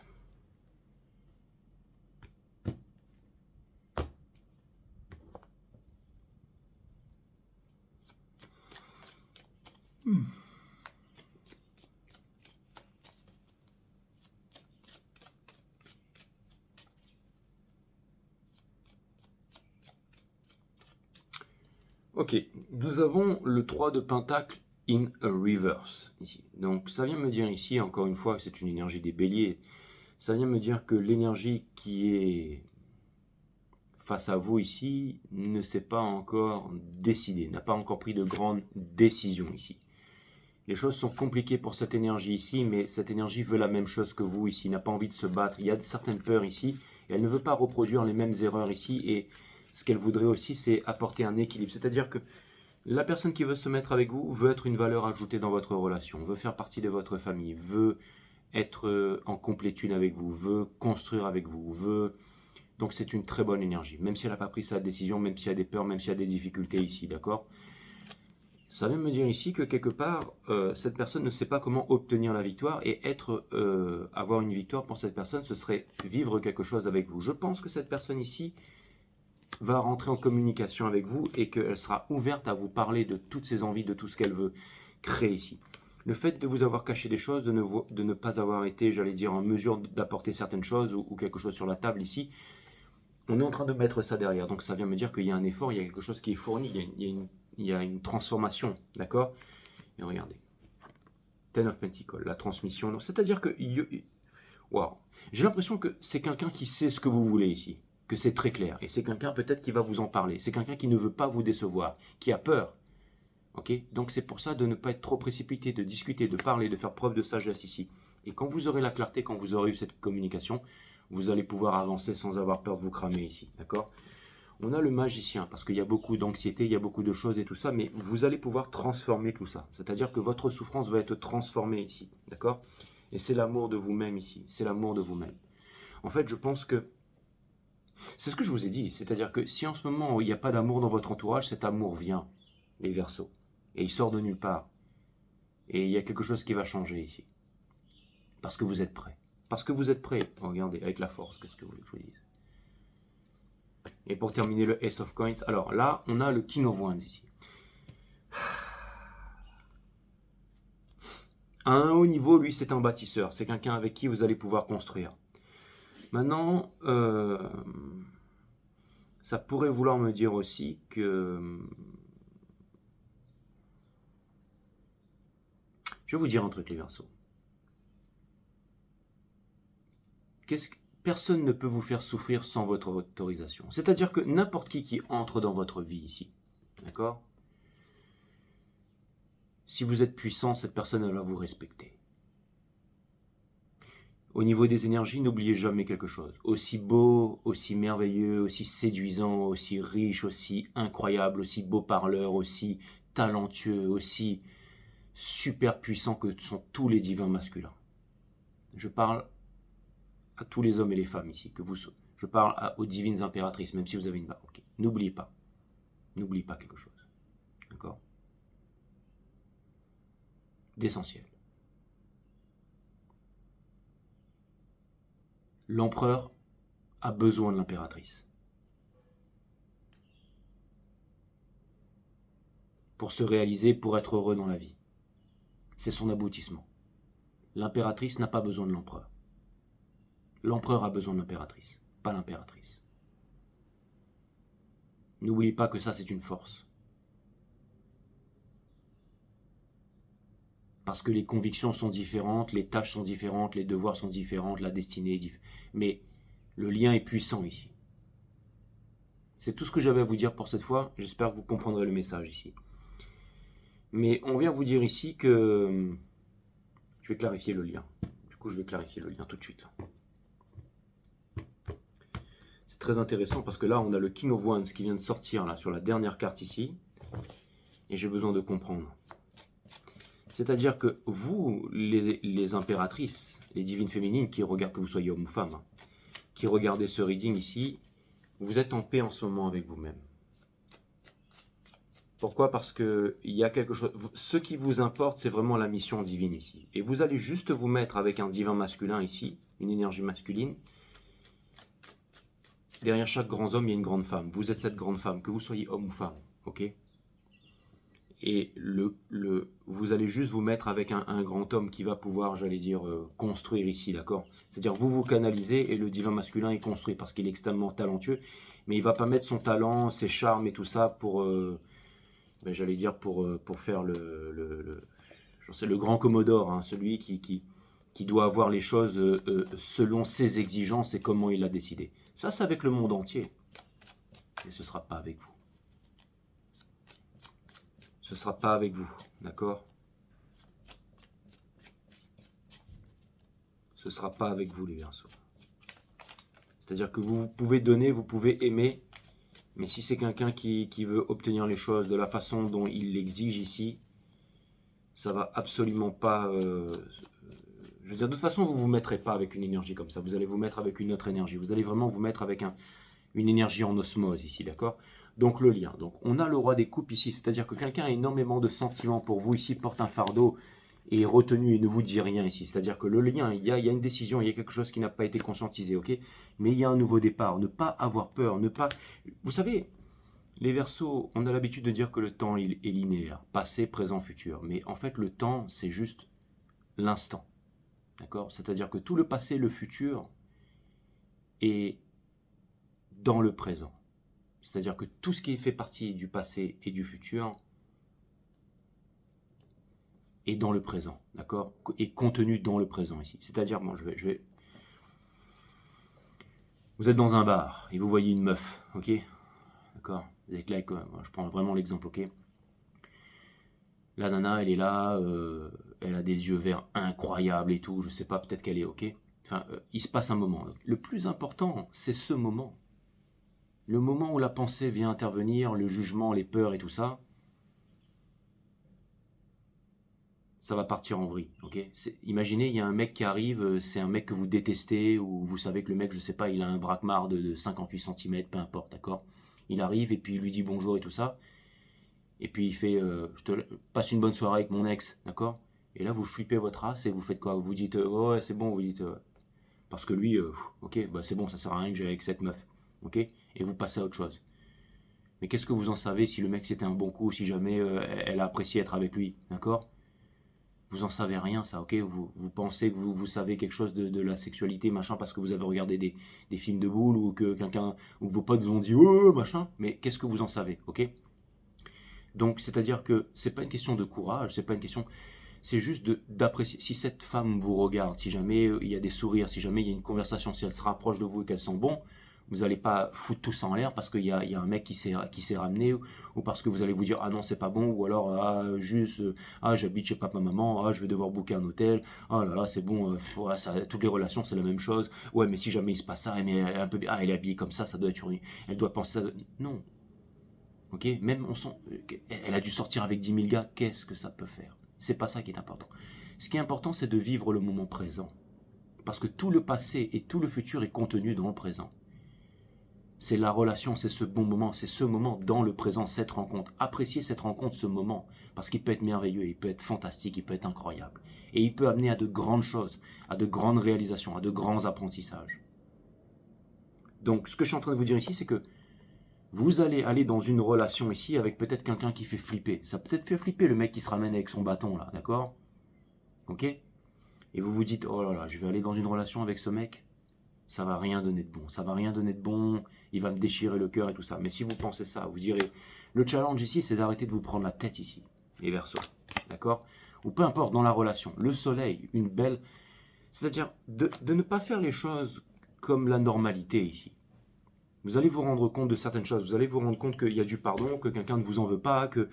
Ok, nous avons le 3 de Pentacle in a reverse, ici. Donc ça vient me dire ici, encore une fois, que c'est une énergie des béliers. Ça vient me dire que l'énergie qui est face à vous ici ne s'est pas encore décidée, n'a pas encore pris de grandes décisions ici. Les choses sont compliquées pour cette énergie ici, mais cette énergie veut la même chose que vous ici, n'a pas envie de se battre. Il y a certaines peurs ici, et elle ne veut pas reproduire les mêmes erreurs ici, et ce qu'elle voudrait aussi, c'est apporter un équilibre. C'est-à-dire que la personne qui veut se mettre avec vous veut être une valeur ajoutée dans votre relation, veut faire partie de votre famille, veut être en complétude avec vous, veut construire avec vous, veut... Donc c'est une très bonne énergie, même si elle n'a pas pris sa décision, même s'il y a des peurs, même s'il y a des difficultés ici, d'accord? Ça vient me dire ici que quelque part, cette personne ne sait pas comment obtenir la victoire et avoir une victoire pour cette personne, ce serait vivre quelque chose avec vous. Je pense que cette personne ici va rentrer en communication avec vous et qu'elle sera ouverte à vous parler de toutes ses envies, de tout ce qu'elle veut créer ici. Le fait de vous avoir caché des choses, de ne pas avoir été, j'allais dire, en mesure d'apporter certaines choses ou quelque chose sur la table ici, on est en train de mettre ça derrière. Donc ça vient me dire qu'il y a un effort, il y a quelque chose qui est fourni, il y a une transformation, d'accord? Et regardez, Ten of Pentacles, la transmission. C'est-à-dire que, wow, j'ai l'impression que c'est quelqu'un qui sait ce que vous voulez ici, que c'est très clair. Et c'est quelqu'un peut-être qui va vous en parler. C'est quelqu'un qui ne veut pas vous décevoir, qui a peur. Ok? Donc c'est pour ça de ne pas être trop précipité, de discuter, de parler, de faire preuve de sagesse ici. Et quand vous aurez la clarté, quand vous aurez eu cette communication, vous allez pouvoir avancer sans avoir peur de vous cramer ici, d'accord? On a le magicien, parce qu'il y a beaucoup d'anxiété, il y a beaucoup de choses et tout ça, mais vous allez pouvoir transformer tout ça. C'est-à-dire que votre souffrance va être transformée ici, d'accord? Et c'est l'amour de vous-même ici, c'est l'amour de vous-même. En fait, je pense que c'est ce que je vous ai dit, c'est-à-dire que si en ce moment il n'y a pas d'amour dans votre entourage, cet amour vient, les Verseaux, et il sort de nulle part. Et il y a quelque chose qui va changer ici. Parce que vous êtes prêts. Parce que vous êtes prêts. Regardez, avec la force, qu'est-ce que vous voulez que je vous dise? Et pour terminer le Ace of Coins, alors là, on a le King of Wands ici. À un haut niveau, lui, c'est un bâtisseur. C'est quelqu'un avec qui vous allez pouvoir construire. Maintenant, ça pourrait vouloir me dire aussi que... Je vais vous dire un truc, les Verseaux. Personne ne peut vous faire souffrir sans votre autorisation. C'est-à-dire que n'importe qui entre dans votre vie ici, d'accord? Si vous êtes puissant, cette personne elle va vous respecter. Au niveau des énergies, n'oubliez jamais quelque chose. Aussi beau, aussi merveilleux, aussi séduisant, aussi riche, aussi incroyable, aussi beau parleur, aussi talentueux, aussi super puissant que sont tous les divins masculins. Je parle à tous les hommes et les femmes ici, je parle aux divines impératrices, même si vous avez une barre. Okay. N'oubliez pas quelque chose. D'accord? D'essentiel. L'empereur a besoin de l'impératrice. Pour se réaliser, pour être heureux dans la vie. C'est son aboutissement. L'impératrice n'a pas besoin de l'empereur. L'empereur a besoin de l'impératrice, pas l'impératrice. N'oubliez pas que ça, c'est une force. Parce que les convictions sont différentes, les tâches sont différentes, les devoirs sont différents, la destinée est différente. Mais le lien est puissant ici. C'est tout ce que j'avais à vous dire pour cette fois. J'espère que vous comprendrez le message ici. Mais on vient vous dire ici que... Je vais clarifier le lien. Du coup, je vais clarifier le lien tout de suite. C'est très intéressant parce que là, on a le King of Wands qui vient de sortir là, sur la dernière carte ici. Et j'ai besoin de comprendre. C'est-à-dire que vous, les impératrices, les divines féminines, qui regardent, que vous soyez homme ou femme, qui regardez ce reading ici, vous êtes en paix en ce moment avec vous-même. Pourquoi? Parce que il y a quelque chose. Ce qui vous importe, c'est vraiment la mission divine ici. Et vous allez juste vous mettre avec un divin masculin ici, une énergie masculine. Derrière chaque grand homme, il y a une grande femme. Vous êtes cette grande femme, que vous soyez homme ou femme, ok? Et vous allez juste vous mettre avec un grand homme qui va pouvoir, j'allais dire, construire ici, d'accord? C'est-à-dire, vous canalisez et le divin masculin est construit parce qu'il est extrêmement talentueux, mais il ne va pas mettre son talent, ses charmes et tout ça pour, j'allais dire, pour faire le grand Commodore, hein, celui qui doit avoir les choses selon ses exigences et comment il a décidé. Ça, c'est avec le monde entier, mais ce ne sera pas avec vous. Ce ne sera pas avec vous, d'accord? Ce ne sera pas avec vous, les Verseaux. C'est-à-dire que vous pouvez donner, vous pouvez aimer, mais si c'est quelqu'un qui veut obtenir les choses de la façon dont il l'exige ici, ça va absolument pas... je veux dire, de toute façon, vous ne vous mettrez pas avec une énergie comme ça. Vous allez vous mettre avec une autre énergie. Vous allez vraiment vous mettre avec une énergie en osmose ici, d'accord? Donc le lien. Donc on a le roi des coupes ici, c'est-à-dire que quelqu'un a énormément de sentiments pour vous ici, porte un fardeau et est retenu et ne vous dit rien ici. C'est-à-dire que le lien, il y a une décision, il y a quelque chose qui n'a pas été conscientisé, ok? Mais il y a un nouveau départ, ne pas avoir peur, ne pas... Vous savez, les Verseaux, on a l'habitude de dire que le temps est linéaire, passé, présent, futur. Mais en fait, le temps, c'est juste l'instant, d'accord? C'est-à-dire que tout le passé, le futur est dans le présent. C'est-à-dire que tout ce qui fait partie du passé et du futur est dans le présent, d'accord? Est contenu dans le présent ici. C'est-à-dire, bon, vous êtes dans un bar et vous voyez une meuf, ok? D'accord? Avec là, je prends vraiment l'exemple, ok? La nana, elle est là, elle a des yeux verts incroyables et tout, je sais pas, peut-être qu'elle est ok. Enfin, il se passe un moment. Le plus important, c'est ce moment. Le moment où la pensée vient intervenir, le jugement, les peurs et tout ça, ça va partir en vrille, ok? Imaginez, il y a un mec qui arrive, c'est un mec que vous détestez, ou vous savez que le mec, je sais pas, il a un braquemar de 58 cm, peu importe, d'accord? Il arrive et puis il lui dit bonjour et tout ça, et puis il fait, je te passe une bonne soirée avec mon ex, d'accord? Et là, vous flippez votre race et vous faites quoi? Vous dites, oh, ouais, c'est bon, vous dites, parce que lui, ok, bah c'est bon, ça sert à rien que j'aille avec cette meuf, ok? Et vous passez à autre chose. Mais qu'est-ce que vous en savez si le mec c'était un bon coup, si jamais elle a apprécié être avec lui, d'accord? Vous en savez rien, ça, ok? Vous pensez que vous savez quelque chose de la sexualité, machin, parce que vous avez regardé des films de boules ou que quelqu'un, ou vos potes vous ont dit, oh, machin, mais qu'est-ce que vous en savez, ok? Donc, c'est-à-dire que c'est pas une question de courage, c'est pas une question, c'est juste d'apprécier. Si cette femme vous regarde, si jamais il y a des sourires, si jamais il y a une conversation, si elle se rapproche de vous et qu'elle sent bon, vous n'allez pas foutre tout ça en l'air parce qu'il y a un mec qui s'est ramené, ou parce que vous allez vous dire ah non c'est pas bon, ou alors ah juste ah j'habite chez papa maman, ah je vais devoir booker un hôtel, ah là là c'est bon, ouais, ça, toutes les relations c'est la même chose, ouais mais si jamais il se passe ça, mais elle est un peu, ah elle est habillée comme ça doit être une, elle doit penser ça, non, ok, même on sent, elle a dû sortir avec 10 000 gars, qu'est-ce que ça peut faire? C'est pas ça qui est important. Ce qui est important, c'est de vivre le moment présent. Parce que tout le passé et tout le futur est contenu dans le présent. C'est la relation, c'est ce bon moment, c'est ce moment dans le présent, cette rencontre. Appréciez cette rencontre, ce moment, parce qu'il peut être merveilleux, il peut être fantastique, il peut être incroyable. Et il peut amener à de grandes choses, à de grandes réalisations, à de grands apprentissages. Donc, ce que je suis en train de vous dire ici, c'est que vous allez aller dans une relation ici avec peut-être quelqu'un qui fait flipper. Ça peut-être fait flipper le mec qui se ramène avec son bâton là, d'accord? Ok? Et vous vous dites, oh là là, je vais aller dans une relation avec ce mec, ça va rien donner de bon. Ça va rien donner de bon, il va me déchirer le cœur et tout ça. Mais si vous pensez ça, vous direz, le challenge ici, c'est d'arrêter de vous prendre la tête ici, les Verseaux, d'accord? Ou peu importe, dans la relation, le soleil, une belle... C'est-à-dire de ne pas faire les choses comme la normalité ici. Vous allez vous rendre compte de certaines choses. Vous allez vous rendre compte qu'il y a du pardon, que quelqu'un ne vous en veut pas, que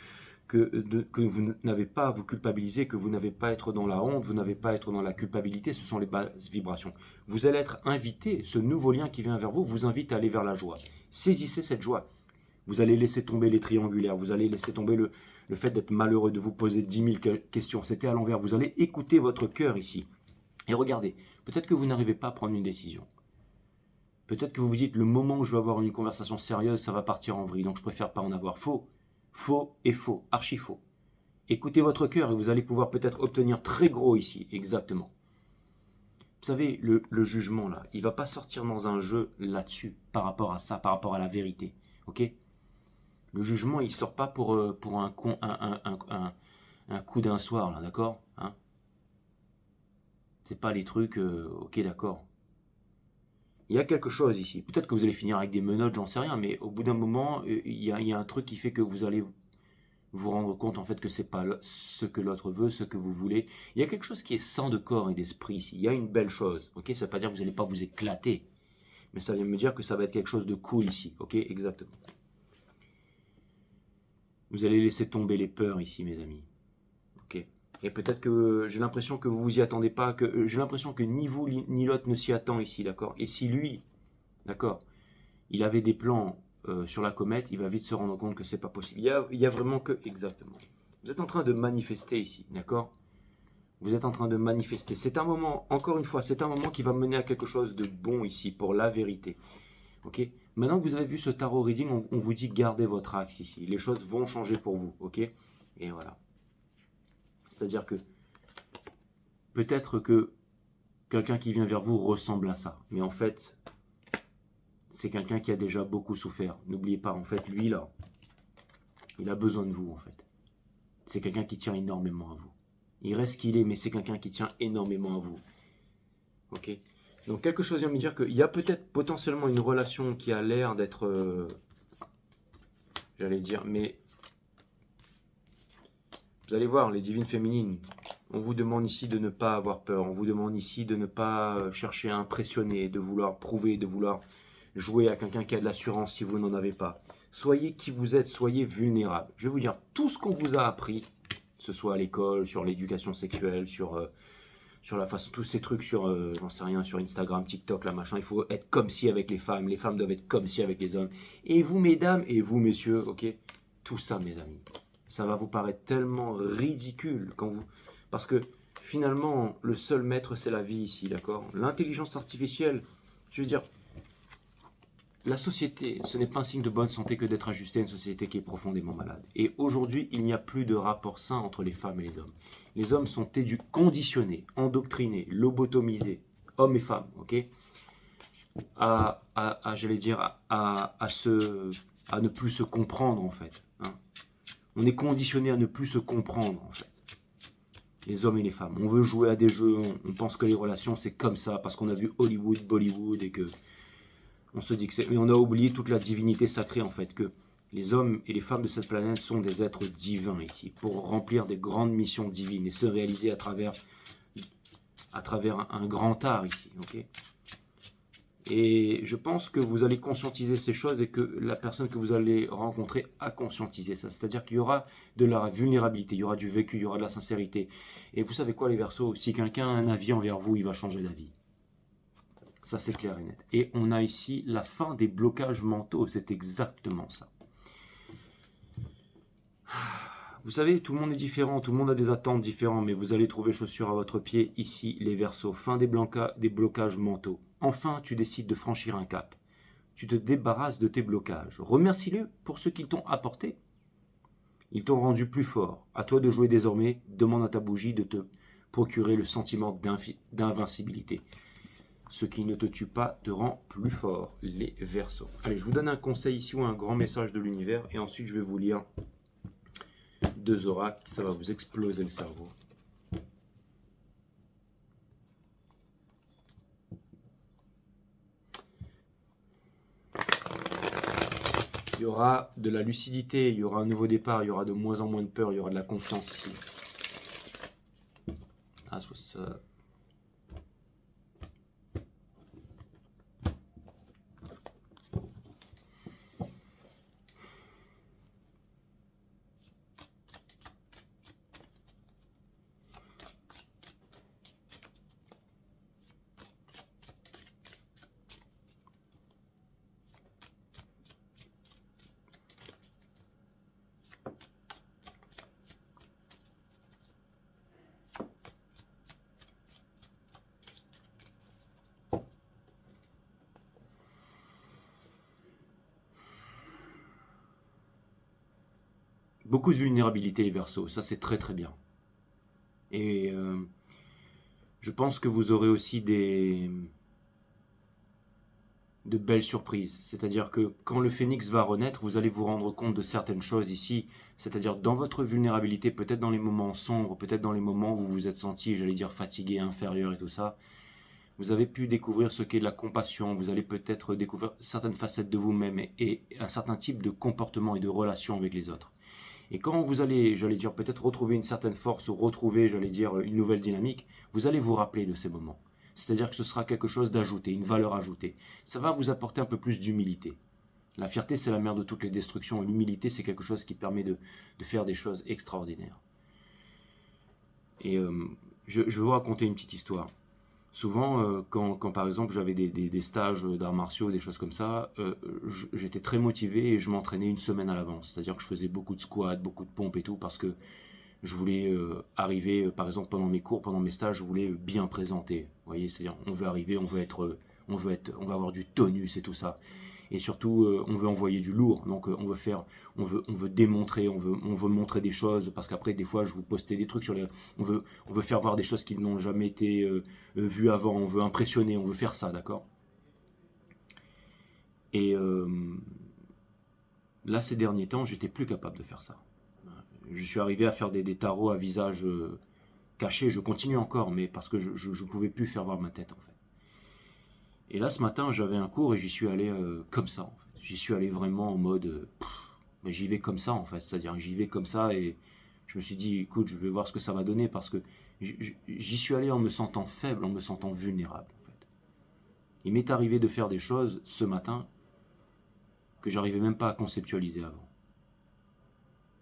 vous n'avez pas à vous culpabiliser, que vous n'avez pas à être dans la honte, vous n'avez pas à être dans la culpabilité. Ce sont les basses vibrations. Vous allez être invité, ce nouveau lien qui vient vers vous, vous invite à aller vers la joie. Saisissez cette joie. Vous allez laisser tomber les triangulaires, vous allez laisser tomber le fait d'être malheureux, de vous poser 10 000 questions. C'était à l'envers. Vous allez écouter votre cœur ici. Et regardez, peut-être que vous n'arrivez pas à prendre une décision. Peut-être que vous vous dites, le moment où je vais avoir une conversation sérieuse, ça va partir en vrille, donc je préfère pas en avoir. Faux. Faux et faux. Archi faux. Écoutez votre cœur et vous allez pouvoir peut-être obtenir très gros ici. Exactement. Vous savez, le jugement là, il va pas sortir dans un jeu là-dessus, par rapport à ça, par rapport à la vérité. Ok? Le jugement, il sort pas pour un coup d'un soir, là, d'accord? Hein? C'est pas les trucs, ok, d'accord. Il y a quelque chose ici. Peut-être que vous allez finir avec des menottes, j'en sais rien, mais au bout d'un moment, il y a un truc qui fait que vous allez vous rendre compte en fait que c'est pas ce que l'autre veut, ce que vous voulez. Il y a quelque chose qui est sain de corps et d'esprit ici. Il y a une belle chose, ok? Ça veut pas dire que vous n'allez pas vous éclater, mais ça vient me dire que ça va être quelque chose de cool ici, ok? Exactement. Vous allez laisser tomber les peurs ici, mes amis, ok? Et peut-être que j'ai l'impression que vous vous y attendez pas, que j'ai l'impression que ni vous ni l'autre ne s'y attend ici, d'accord? Et si lui, d'accord, il avait des plans sur la comète, il va vite se rendre compte que c'est pas possible. Il y a vraiment que... Exactement. Vous êtes en train de manifester ici, d'accord? Vous êtes en train de manifester. C'est un moment, encore une fois, c'est un moment qui va mener à quelque chose de bon ici, pour la vérité. Ok? Maintenant que vous avez vu ce tarot reading, on vous dit gardez votre axe ici. Les choses vont changer pour vous. Ok? Et voilà. C'est-à-dire que peut-être que quelqu'un qui vient vers vous ressemble à ça. Mais en fait, c'est quelqu'un qui a déjà beaucoup souffert. N'oubliez pas, en fait, lui là, il a besoin de vous en fait. C'est quelqu'un qui tient énormément à vous. Il reste ce qu'il est, mais c'est quelqu'un qui tient énormément à vous. Ok? Donc quelque chose vient me dire qu'il y a peut-être potentiellement une relation qui a l'air d'être, j'allais dire, mais vous allez voir, les divines féminines, on vous demande ici de ne pas avoir peur, on vous demande ici de ne pas chercher à impressionner, de vouloir prouver, de vouloir jouer à quelqu'un qui a de l'assurance si vous n'en avez pas. Soyez qui vous êtes, soyez vulnérable. Je vais vous dire, tout ce qu'on vous a appris, que ce soit à l'école, sur l'éducation sexuelle, sur la façon, tous ces trucs sur, j'en sais rien, sur Instagram, TikTok, là, machin, il faut être comme si avec les femmes doivent être comme si avec les hommes. Et vous, mesdames, et vous, messieurs, ok? Tout ça, mes amis, ça va vous paraître tellement ridicule quand vous... Parce que, finalement, le seul maître, c'est la vie ici, d'accord? L'intelligence artificielle, je veux dire, la société, ce n'est pas un signe de bonne santé que d'être ajusté à une société qui est profondément malade. Et aujourd'hui, il n'y a plus de rapport sain entre les femmes et les hommes. Les hommes sont conditionnés, endoctrinés, lobotomisés, hommes et femmes, ok, j'allais dire, à ne plus se comprendre en fait. Hein. On est conditionné à ne plus se comprendre en fait. Les hommes et les femmes. On veut jouer à des jeux, on pense que les relations c'est comme ça parce qu'on a vu Hollywood, Bollywood et que on se dit que c'est... Mais on a oublié toute la divinité sacrée en fait, que les hommes et les femmes de cette planète sont des êtres divins ici, pour remplir des grandes missions divines et se réaliser à travers un grand art ici. Okay, et je pense que vous allez conscientiser ces choses et que la personne que vous allez rencontrer a conscientisé ça. C'est-à-dire qu'il y aura de la vulnérabilité, il y aura du vécu, il y aura de la sincérité. Et vous savez quoi les Verseaux, si quelqu'un a un avis envers vous, il va changer d'avis. Ça, c'est clair et net. Et on a ici la fin des blocages mentaux. C'est exactement ça. Vous savez, tout le monde est différent, tout le monde a des attentes différentes, mais vous allez trouver chaussures à votre pied, ici, les Verseaux. Fin des blocages mentaux. Enfin, tu décides de franchir un cap. Tu te débarrasses de tes blocages. Remercie-les pour ce qu'ils t'ont apporté. Ils t'ont rendu plus fort. À toi de jouer désormais. Demande à ta bougie de te procurer le sentiment d'invincibilité. Ce qui ne te tue pas te rend plus fort, les Verseaux. Allez, je vous donne un conseil ici ou un grand message de l'univers et ensuite je vais vous lire 2 oracles, ça va vous exploser le cerveau. Il y aura de la lucidité, il y aura un nouveau départ, il y aura de moins en moins de peur, il y aura de la confiance ici. That's what's up. Beaucoup de vulnérabilité les Verseaux, ça c'est très très bien. Et je pense que vous aurez aussi de belles surprises. C'est-à-dire que quand le phénix va renaître, vous allez vous rendre compte de certaines choses ici. C'est-à-dire dans votre vulnérabilité, peut-être dans les moments sombres, peut-être dans les moments où vous vous êtes senti, j'allais dire, fatigué, inférieur et tout ça, vous avez pu découvrir ce qu'est de la compassion, vous allez peut-être découvrir certaines facettes de vous-même et un certain type de comportement et de relation avec les autres. Et quand vous allez, j'allais dire, peut-être retrouver une certaine force ou retrouver, j'allais dire, une nouvelle dynamique, vous allez vous rappeler de ces moments. C'est-à-dire que ce sera quelque chose d'ajouté, une valeur ajoutée. Ça va vous apporter un peu plus d'humilité. La fierté, c'est la mère de toutes les destructions. Et l'humilité, c'est quelque chose qui permet de faire des choses extraordinaires. Et je vais vous raconter une petite histoire. Souvent, quand par exemple j'avais des stages d'arts martiaux, des choses comme ça, j'étais très motivé et je m'entraînais une semaine à l'avance. C'est-à-dire que je faisais beaucoup de squats, beaucoup de pompes et tout, parce que je voulais arriver, par exemple pendant mes cours, pendant mes stages, je voulais bien présenter. Vous voyez, c'est-à-dire on veut arriver, on va avoir du tonus et tout ça. Et surtout, on veut envoyer du lourd. Donc, on veut démontrer, on veut montrer des choses. Parce qu'après, des fois, je vous postais des trucs sur les. On veut faire voir des choses qui n'ont jamais été vues avant. On veut impressionner, on veut faire ça, d'accord? Et là, ces derniers temps, j'étais plus capable de faire ça. Je suis arrivé à faire des tarots à visage caché. Je continue encore, mais parce que je ne pouvais plus faire voir ma tête, en fait. Et là, ce matin, j'avais un cours et j'y suis allé comme ça, en fait. J'y suis allé vraiment en mode, mais j'y vais comme ça, en fait. C'est-à-dire que j'y vais comme ça et je me suis dit, écoute, je vais voir ce que ça va donner parce que j'y suis allé en me sentant faible, en me sentant vulnérable, en fait. Il m'est arrivé de faire des choses ce matin que j'arrivais même pas à conceptualiser avant.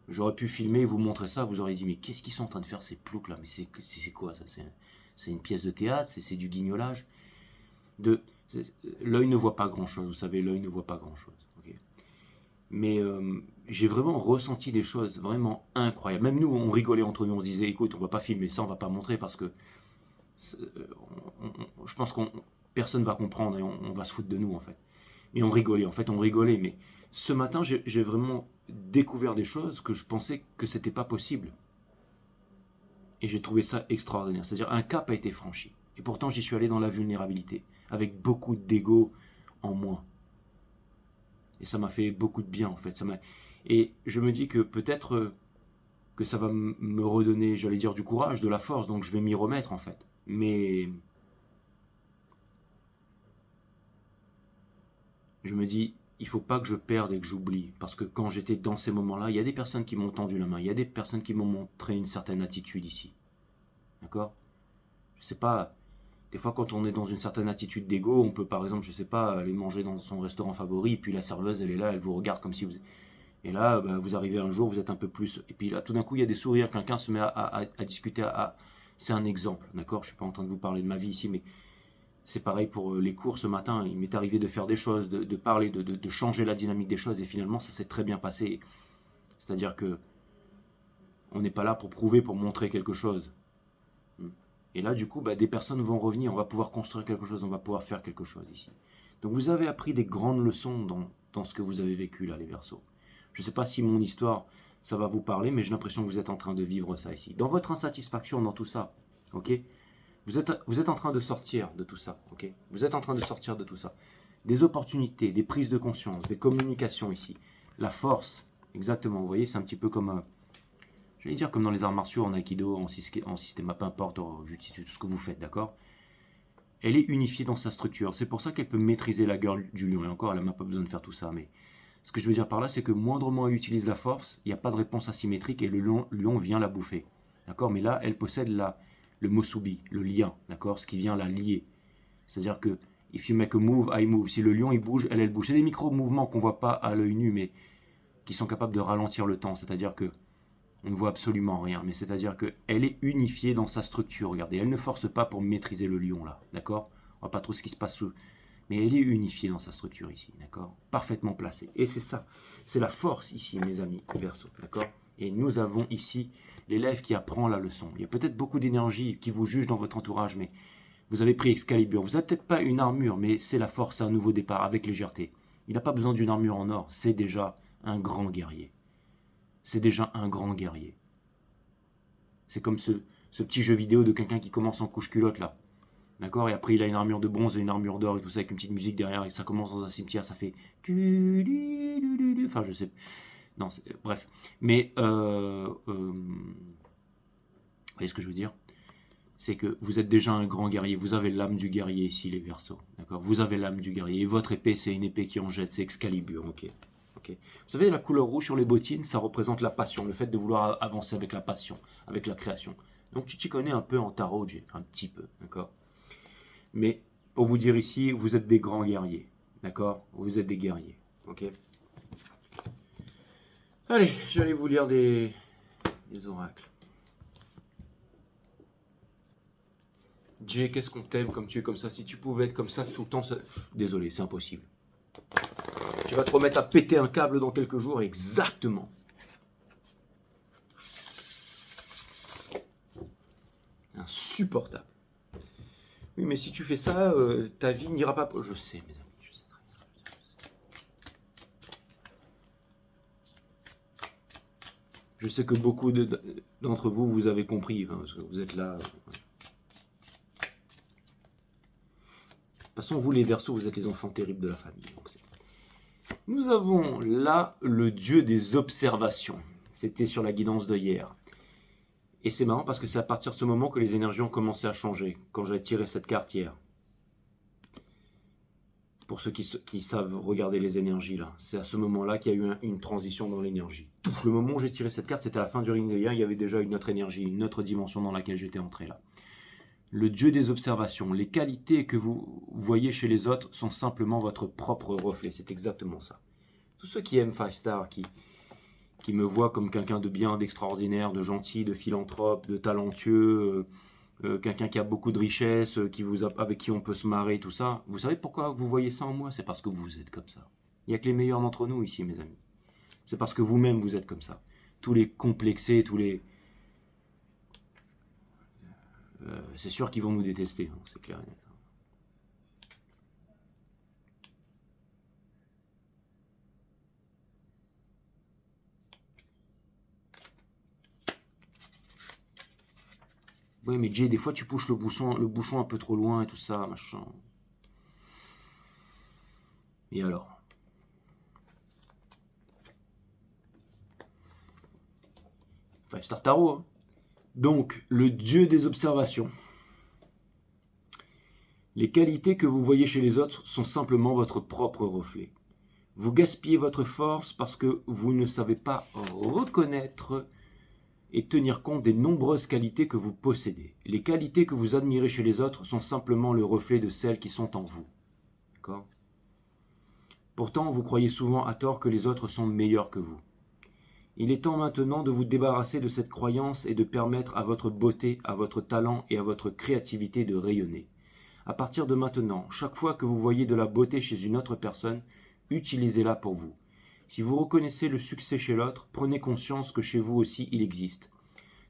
J'aurais pu filmer et vous montrer ça, vous auriez dit, mais qu'est-ce qu'ils sont en train de faire ces ploucs là? Mais c'est quoi ça? C'est une pièce de théâtre, c'est du guignolage. L'œil ne voit pas grand-chose, vous savez, l'œil ne voit pas grand-chose. Okay, mais j'ai vraiment ressenti des choses vraiment incroyables. Même nous, on rigolait entre nous, on se disait, écoute, on va pas filmer ça, on va pas montrer parce que je pense qu'on personne va comprendre et on va se foutre de nous en fait. Mais on rigolait, en fait, on rigolait. Mais ce matin, j'ai vraiment découvert des choses que je pensais que c'était pas possible. Et j'ai trouvé ça extraordinaire. C'est-à-dire, un cap a été franchi. Et pourtant, j'y suis allé dans la vulnérabilité, avec beaucoup d'ego en moins. Et ça m'a fait beaucoup de bien, en fait. Et je me dis que peut-être que ça va me redonner, j'allais dire, du courage, de la force. Donc, je vais m'y remettre, en fait. Mais je me dis, il faut pas que je perde et que j'oublie. Parce que quand j'étais dans ces moments-là, il y a des personnes qui m'ont tendu la main. Il y a des personnes qui m'ont montré une certaine attitude ici. D'accord? Je sais pas. Des fois, quand on est dans une certaine attitude d'ego, on peut par exemple, je sais pas, aller manger dans son restaurant favori, et puis la serveuse, elle est là, elle vous regarde comme si vous... Et là, bah, vous arrivez un jour, vous êtes un peu plus... Et puis là, tout d'un coup, il y a des sourires, quelqu'un se met à discuter, C'est un exemple, d'accord? Je suis pas en train de vous parler de ma vie ici, mais c'est pareil pour les cours ce matin. Il m'est arrivé de faire des choses, de parler, de changer la dynamique des choses, et finalement, ça s'est très bien passé. C'est-à-dire que on n'est pas là pour prouver, pour montrer quelque chose. Et là, du coup, bah, des personnes vont revenir, on va pouvoir construire quelque chose, on va pouvoir faire quelque chose ici. Donc vous avez appris des grandes leçons dans ce que vous avez vécu là, les Verseaux. Je ne sais pas si mon histoire, ça va vous parler, mais j'ai l'impression que vous êtes en train de vivre ça ici. Dans votre insatisfaction, dans tout ça, ok, vous êtes en train de sortir de tout ça, ok. Vous êtes en train de sortir de tout ça. Des opportunités, des prises de conscience, des communications ici. La force, exactement, vous voyez, c'est un petit peu comme... j'allais dire comme dans les arts martiaux, en aikido, en système, peu importe, en justice, tout ce que vous faites, d'accord? Elle est unifiée dans sa structure. C'est pour ça qu'elle peut maîtriser la gueule du lion. Et encore, elle n'a même pas besoin de faire tout ça. Mais ce que je veux dire par là, c'est que moindrement elle utilise la force, il n'y a pas de réponse asymétrique et le lion vient la bouffer. D'accord? Mais là, elle possède le mosubi, le lien. D'accord? Ce qui vient la lier. C'est-à-dire que, if you make a move, I move. Si le lion il bouge, elle bouge. C'est des micro-mouvements qu'on ne voit pas à l'œil nu, mais qui sont capables de ralentir le temps. C'est-à-dire que on ne voit absolument rien, mais c'est-à-dire qu'elle est unifiée dans sa structure. Regardez, elle ne force pas pour maîtriser le lion là, d'accord? On voit pas trop ce qui se passe sous, mais elle est unifiée dans sa structure ici, d'accord? Parfaitement placée. Et c'est ça, c'est la force ici, mes amis, Verseau, d'accord? Et nous avons ici l'élève qui apprend la leçon. Il y a peut-être beaucoup d'énergie qui vous juge dans votre entourage, mais vous avez pris Excalibur. Vous n'avez peut-être pas une armure, mais c'est la force, c'est un nouveau départ avec légèreté. Il n'a pas besoin d'une armure en or, c'est déjà un grand guerrier. C'est déjà un grand guerrier. C'est comme ce petit jeu vidéo de quelqu'un qui commence en couche-culotte là. D'accord? Et après il a une armure de bronze et une armure d'or et tout ça avec une petite musique derrière et ça commence dans un cimetière, ça fait... Enfin je sais... Non, bref. Mais... vous voyez ce que je veux dire? C'est que vous êtes déjà un grand guerrier. Vous avez l'âme du guerrier ici, les Verseaux. D'accord? Vous avez l'âme du guerrier. Et votre épée, c'est une épée qui en jette. C'est Excalibur, ok? Okay. Vous savez, la couleur rouge sur les bottines, ça représente la passion, le fait de vouloir avancer avec la passion, avec la création. Donc tu t'y connais un peu en tarot, Jay, un petit peu, d'accord? Mais pour vous dire ici, vous êtes des grands guerriers, d'accord? Vous êtes des guerriers, ok? Allez, je vais aller vous lire des oracles. Jay, qu'est-ce qu'on t'aime comme tu es comme ça? Si tu pouvais être comme ça tout le temps, désolé, c'est impossible. Tu vas te remettre à péter un câble dans quelques jours, exactement. Insupportable. Oui, mais si tu fais ça, ta vie n'ira pas... Je sais, mes amis, je sais très bien. Je sais que beaucoup d'entre vous, vous avez compris, hein, parce que vous êtes là. De toute façon, vous les Verseaux, vous êtes les enfants terribles de la famille. Donc nous avons là le dieu des observations. C'était sur la guidance de hier. Et c'est marrant parce que c'est à partir de ce moment que les énergies ont commencé à changer, quand j'ai tiré cette carte hier. Pour ceux qui savent regarder les énergies là, c'est à ce moment-là qu'il y a eu une transition dans l'énergie. Le moment où j'ai tiré cette carte, c'était à la fin du ring de hier, il y avait déjà une autre énergie, une autre dimension dans laquelle j'étais entré là. Le dieu des observations, les qualités que vous voyez chez les autres sont simplement votre propre reflet, c'est exactement ça. Tous ceux qui aiment 5 Star, qui me voient comme quelqu'un de bien, d'extraordinaire, de gentil, de philanthrope, de talentueux, quelqu'un qui a beaucoup de richesses, avec qui on peut se marrer, tout ça. Vous savez pourquoi vous voyez ça en moi? C'est parce que vous êtes comme ça. Il n'y a que les meilleurs d'entre nous ici, mes amis. C'est parce que vous-même, vous êtes comme ça. Tous les complexés, tous les... c'est sûr qu'ils vont nous détester, hein, c'est clair et net. Oui, mais Jay, des fois tu pousses le bouchon un peu trop loin et tout ça, machin. Et alors? Five Star Tarot, hein. Donc, le dieu des observations. Les qualités que vous voyez chez les autres sont simplement votre propre reflet. Vous gaspillez votre force parce que vous ne savez pas reconnaître et tenir compte des nombreuses qualités que vous possédez. Les qualités que vous admirez chez les autres sont simplement le reflet de celles qui sont en vous. D'accord ? Pourtant, vous croyez souvent à tort que les autres sont meilleurs que vous. Il est temps maintenant de vous débarrasser de cette croyance et de permettre à votre beauté, à votre talent et à votre créativité de rayonner. À partir de maintenant, chaque fois que vous voyez de la beauté chez une autre personne, utilisez-la pour vous. Si vous reconnaissez le succès chez l'autre, prenez conscience que chez vous aussi il existe.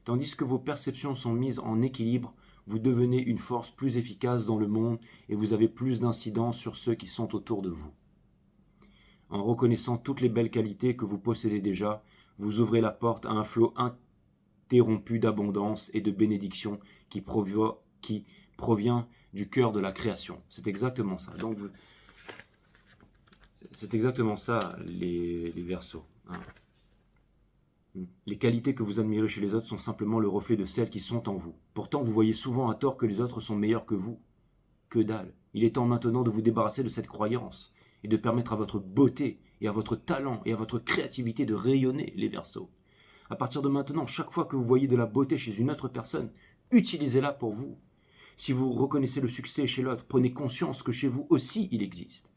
Tandis que vos perceptions sont mises en équilibre, vous devenez une force plus efficace dans le monde et vous avez plus d'incidence sur ceux qui sont autour de vous. En reconnaissant toutes les belles qualités que vous possédez déjà, vous ouvrez la porte à un flot interrompu d'abondance et de bénédiction qui provient du cœur de la création. C'est exactement ça. Donc, c'est exactement ça, les Verseaux. Hein. Les qualités que vous admirez chez les autres sont simplement le reflet de celles qui sont en vous. Pourtant, vous voyez souvent à tort que les autres sont meilleurs que vous. Que dalle. Il est temps maintenant de vous débarrasser de cette croyance et de permettre à votre beauté et à votre talent et à votre créativité de rayonner, les Verseaux. À partir de maintenant, chaque fois que vous voyez de la beauté chez une autre personne, utilisez-la pour vous. Si vous reconnaissez le succès chez l'autre, prenez conscience que chez vous aussi il existe.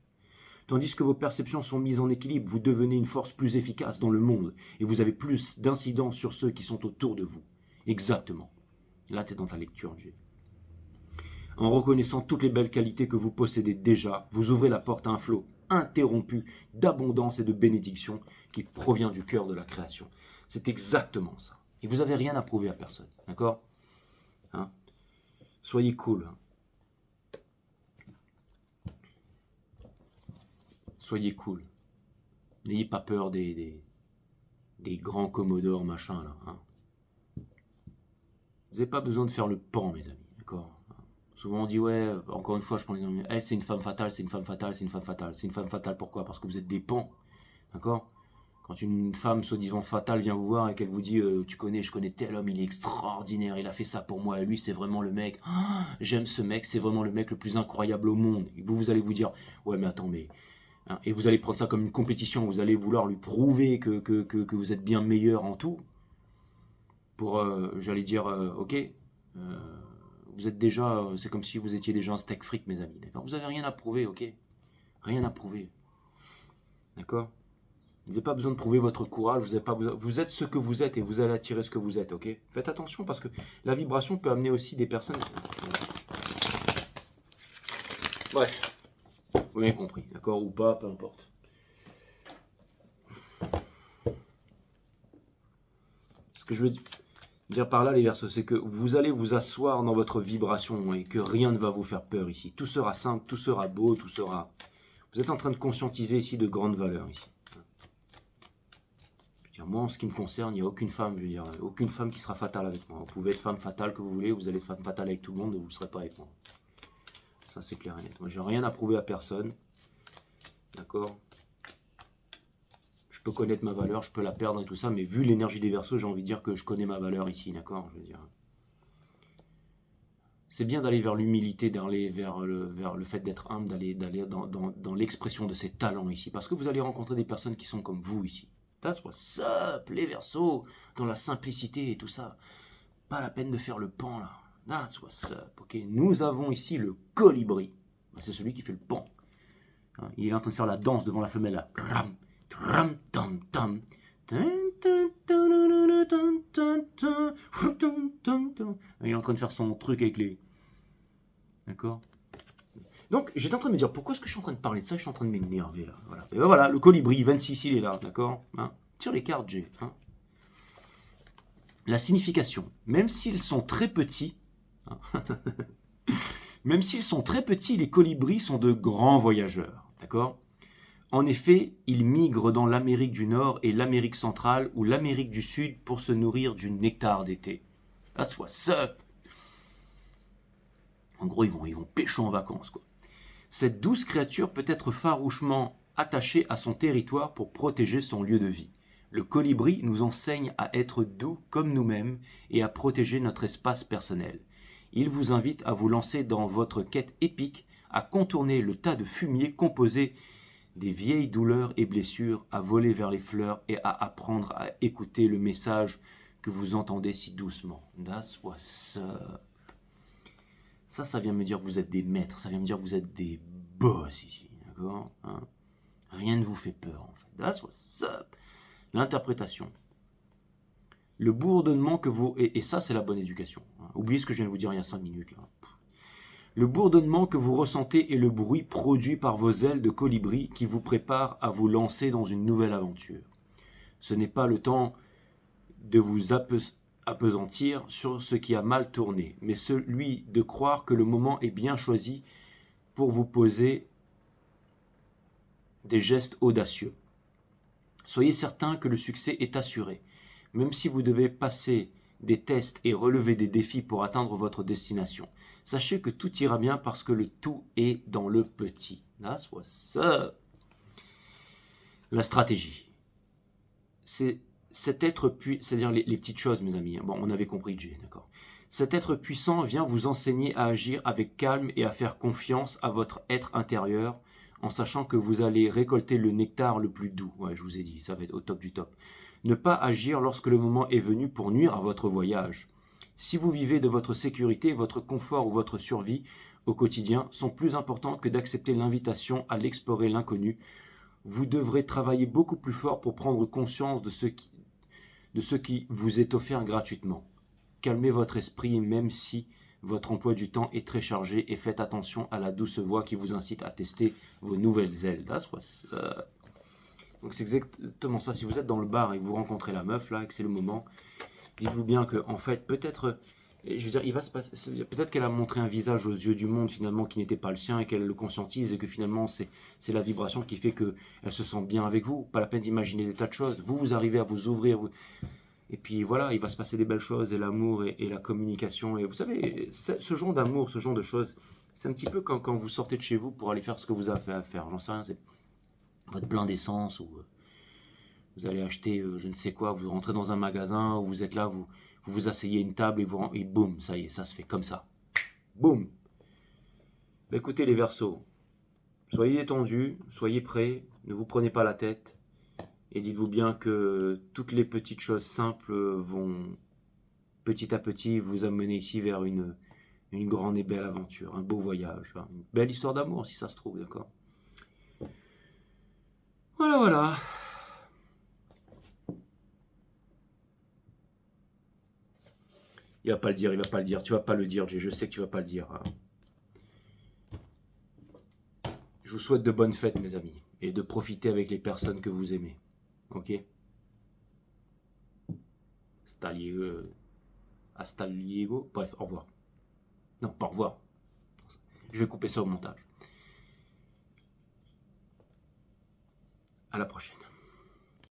Tandis que vos perceptions sont mises en équilibre, vous devenez une force plus efficace dans le monde et vous avez plus d'incidence sur ceux qui sont autour de vous. Exactement. Là, tu es dans ta lecture, Jay. En reconnaissant toutes les belles qualités que vous possédez déjà, vous ouvrez la porte à un flot interrompu d'abondance et de bénédiction qui provient du cœur de la création. C'est exactement ça. Et vous n'avez rien à prouver à personne. D'accord ? Hein ? Soyez cool. Soyez cool. N'ayez pas peur des grands commodores, machin, là. Hein. Vous n'avez pas besoin de faire le pan, mes amis. D'accord ? Souvent on dit, ouais, encore une fois, je prends l'exemple, elle c'est une femme fatale, c'est une femme fatale, c'est une femme fatale. C'est une femme fatale, pourquoi ? Parce que vous êtes des pans. D'accord ? Quand une femme soi-disant fatale vient vous voir et qu'elle vous dit je connais tel homme, il est extraordinaire, il a fait ça pour moi, et lui c'est vraiment le mec, j'aime ce mec, c'est vraiment le mec le plus incroyable au monde. Et vous allez vous dire, ouais mais attends, mais... Hein, et vous allez prendre ça comme une compétition, vous allez vouloir lui prouver que vous êtes bien meilleur en tout, pour, j'allais dire, ok, vous êtes déjà, c'est comme si vous étiez déjà un steak fric, mes amis, d'accord ? Vous n'avez rien à prouver, ok ? Rien à prouver. D'accord ? Vous n'avez pas besoin de prouver votre courage, vous êtes ce que vous êtes et vous allez attirer ce que vous êtes, ok ? Faites attention parce que la vibration peut amener aussi des personnes... Bref, vous m'avez compris, d'accord ? Ou pas, peu importe. Ce que je veux dire par là, les Verseaux, c'est que vous allez vous asseoir dans votre vibration et que rien ne va vous faire peur ici. Tout sera simple, tout sera beau, tout sera... Vous êtes en train de conscientiser ici de grandes valeurs ici. Moi, en ce qui me concerne, il n'y a aucune femme, je veux dire, aucune femme qui sera fatale avec moi. Vous pouvez être femme fatale que vous voulez, vous allez être femme fatale avec tout le monde, et vous ne serez pas avec moi. Ça, c'est clair et net. Moi, j'ai rien à prouver à personne. D'accord? Je peux connaître ma valeur, je peux la perdre et tout ça, mais vu l'énergie des Verseaux, j'ai envie de dire que je connais ma valeur ici, d'accord? Je veux dire. C'est bien d'aller vers l'humilité, d'aller vers le fait d'être humble, d'aller dans l'expression de ses talents ici. Parce que vous allez rencontrer des personnes qui sont comme vous ici. That's what's up, les Verseaux, dans la simplicité et tout ça. Pas la peine de faire le pan là. That's what's up, ok? Nous avons ici le colibri. C'est celui qui fait le pan. Il est en train de faire la danse devant la femelle là. Il est en train de faire son truc avec les... D'accord? Donc, j'étais en train de me dire, pourquoi est-ce que je suis en train de parler de ça? Je suis en train de m'énerver là. Voilà. Et ben voilà, le colibri, 26, il est là, d'accord? Sur les cartes, j'ai. La signification, même s'ils sont très petits, même s'ils sont très petits, les colibris sont de grands voyageurs, d'accord? En effet, ils migrent dans l'Amérique du Nord et l'Amérique centrale ou l'Amérique du Sud pour se nourrir du nectar d'été. That's what's up. En gros, ils vont pécho en vacances, quoi. Cette douce créature peut être farouchement attachée à son territoire pour protéger son lieu de vie. Le colibri nous enseigne à être doux comme nous-mêmes et à protéger notre espace personnel. Il vous invite à vous lancer dans votre quête épique, à contourner le tas de fumier composé des vieilles douleurs et blessures, à voler vers les fleurs et à apprendre à écouter le message que vous entendez si doucement. That's what's up. Ça vient me dire que vous êtes des maîtres, ça vient me dire que vous êtes des boss ici, d'accord? Rien ne vous fait peur en fait. That's what's up. L'interprétation. Le bourdonnement que vous... Et ça, c'est la bonne éducation. Oubliez ce que je viens de vous dire il y a 5 minutes. Là. Le bourdonnement que vous ressentez est le bruit produit par vos ailes de colibri qui vous prépare à vous lancer dans une nouvelle aventure. Ce n'est pas le temps de vous appesantir sur ce qui a mal tourné, mais celui de croire que le moment est bien choisi pour vous poser des gestes audacieux. Soyez certain que le succès est assuré. Même si vous devez passer des tests et relever des défis pour atteindre votre destination, sachez que tout ira bien parce que le tout est dans le petit. That's what's up. La stratégie. C'est cet être puissant, c'est-à-dire les petites choses, mes amis. Bon, on avait compris, Jay, d'accord. Cet être puissant vient vous enseigner à agir avec calme et à faire confiance à votre être intérieur, en sachant que vous allez récolter le nectar le plus doux. Ouais, je vous ai dit, ça va être au top du top. Ne pas agir lorsque le moment est venu pour nuire à votre voyage. Si vous vivez de votre sécurité, votre confort ou votre survie au quotidien sont plus importants que d'accepter l'invitation à l'explorer l'inconnu, vous devrez travailler beaucoup plus fort pour prendre conscience de ce qui vous est offert gratuitement. Calmez votre esprit même si votre emploi du temps est très chargé et faites attention à la douce voix qui vous incite à tester vos nouvelles ailes. Donc c'est exactement ça. Si vous êtes dans le bar et que vous rencontrez la meuf là, et que c'est le moment, dites-vous bien que en fait peut-être, je veux dire, il va se passer, peut-être qu'elle a montré un visage aux yeux du monde finalement qui n'était pas le sien et qu'elle le conscientise et que finalement c'est la vibration qui fait qu'elle se sent bien avec vous. Pas la peine d'imaginer des tas de choses. Vous arrivez à vous ouvrir. Et puis voilà, il va se passer des belles choses, et l'amour et la communication. Et vous savez, ce genre d'amour, ce genre de choses, c'est un petit peu quand vous sortez de chez vous pour aller faire ce que vous avez à faire. J'en sais rien, c'est votre plein d'essence, ou vous allez acheter je ne sais quoi, vous rentrez dans un magasin, où vous êtes là, vous vous asseyez à une table, et boum, ça y est, ça se fait comme ça. Boum. Bah, écoutez les Verseaux, soyez détendus, soyez prêts, ne vous prenez pas la tête. Et dites-vous bien que toutes les petites choses simples vont petit à petit vous amener ici vers une grande et belle aventure, un beau voyage, une belle histoire d'amour si ça se trouve, d'accord? Voilà, voilà. Il va pas le dire, il va pas le dire. Tu vas pas le dire, Jay, je sais que tu vas pas le dire. Je vous souhaite de bonnes fêtes, mes amis, et de profiter avec les personnes que vous aimez. Ok? Hasta luego. Bref, au revoir. Non, pas au revoir. Je vais couper ça au montage. À la prochaine.